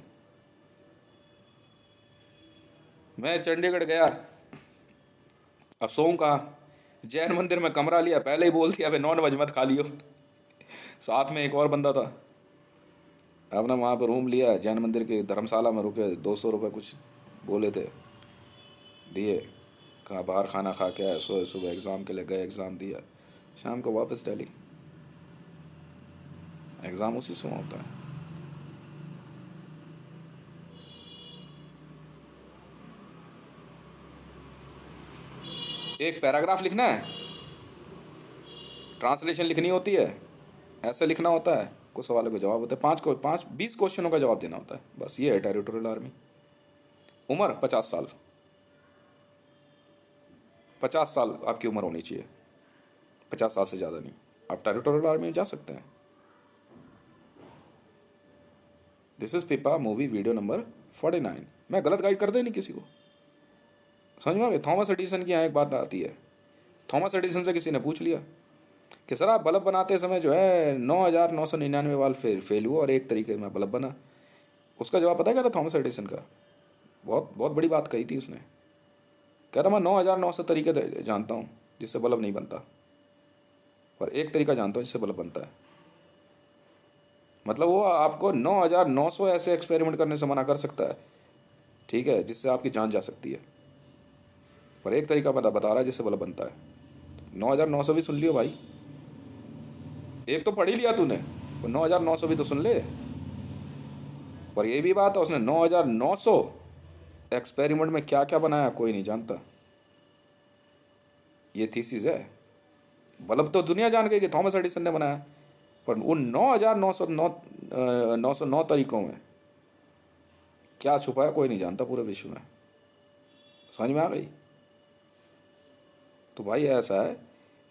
मैं चंडीगढ़ गया, अब सोऊं कहाँ? जैन मंदिर में कमरा लिया, पहले ही बोल दिया भाई नॉन वेज मत खा लियो। साथ में एक और बंदा था, अपना वहाँ पर रूम लिया, जैन मंदिर के धर्मशाला में रुके, 200 रुपये कुछ बोले थे, दिए, कहा बाहर खाना खा के आए, सोए, सुबह एग्ज़ाम के लिए गए, एग्ज़ाम दिया, शाम को वापस दिल्ली। एग्ज़ाम उसी समय होता है। एक पैराग्राफ लिखना है, ट्रांसलेशन लिखनी होती है, ऐसे लिखना होता है, कुछ सवालों के जवाब होते हैं, 20 क्वेश्चनों का जवाब देना होता है, बस ये है टेरिटोरियल आर्मी। उम्र 50 साल, 50 साल आपकी उम्र होनी चाहिए, 50 साल से ज़्यादा नहीं, आप टेरिटोरियल आर्मी में जा सकते हैं। This is Pippa movie video number 49। मैं गलत गाइड करता ही नहीं किसी को, समझ में आ गया। थॉमस एडिसन की यहाँ एक बात आती है, थॉमस एडिसन से किसी ने पूछ लिया कि सर आप बल्ब बनाते समय जो है 9,999 वाल्व फेल हुआ और एक तरीके में बल्ब बना। उसका जवाब पता है क्या था थॉमस एडिसन का? बहुत बहुत बड़ी बात कही थी उसने, कहता मैं 9,900 तरीके जानता हूँ जिससे बल्ब नहीं बनता, पर एक तरीका जानता हूँ जिससे बल्ब बनता है। मतलब वो आपको 9,900 ऐसे एक्सपेरिमेंट करने से मना कर सकता है, ठीक है, जिससे आपकी जान जा सकती है, पर एक तरीका बता रहा है जिससे बल्ब बनता है। 9,900 भी सुन लियो भाई, एक तो पढ़ ही लिया तूने, तो 9,900 भी तो सुन ले। पर ये भी बात है, उसने 9,900 एक्सपेरिमेंट में क्या क्या बनाया कोई नहीं जानता, ये थीसिस है। बल्ब तो दुनिया जान गई कि थॉमस एडिसन ने बनाया, पर उन 9,909 तरीकों में क्या छुपाया कोई नहीं जानता पूरे विश्व में। समझ में आ गई? तो भाई ऐसा है,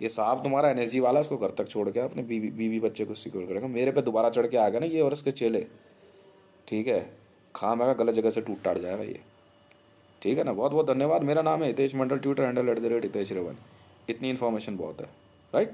ये साहब तुम्हारा एनएसजी वाला, इसको घर तक छोड़ के अपने बीवी बच्चे को सिक्योर करेगा, मेरे पे दोबारा चढ़ के आ गया ना ये और इसके चेले, ठीक है, खाम है गलत जगह से टूट टाट जाएगा ये, ठीक है ना। बहुत बहुत धन्यवाद। मेरा नाम है हितेश मंडल, ट्विटर हैंडल @हितेश रेवन। इतनी इन्फॉर्मेशन बहुत है, राइट।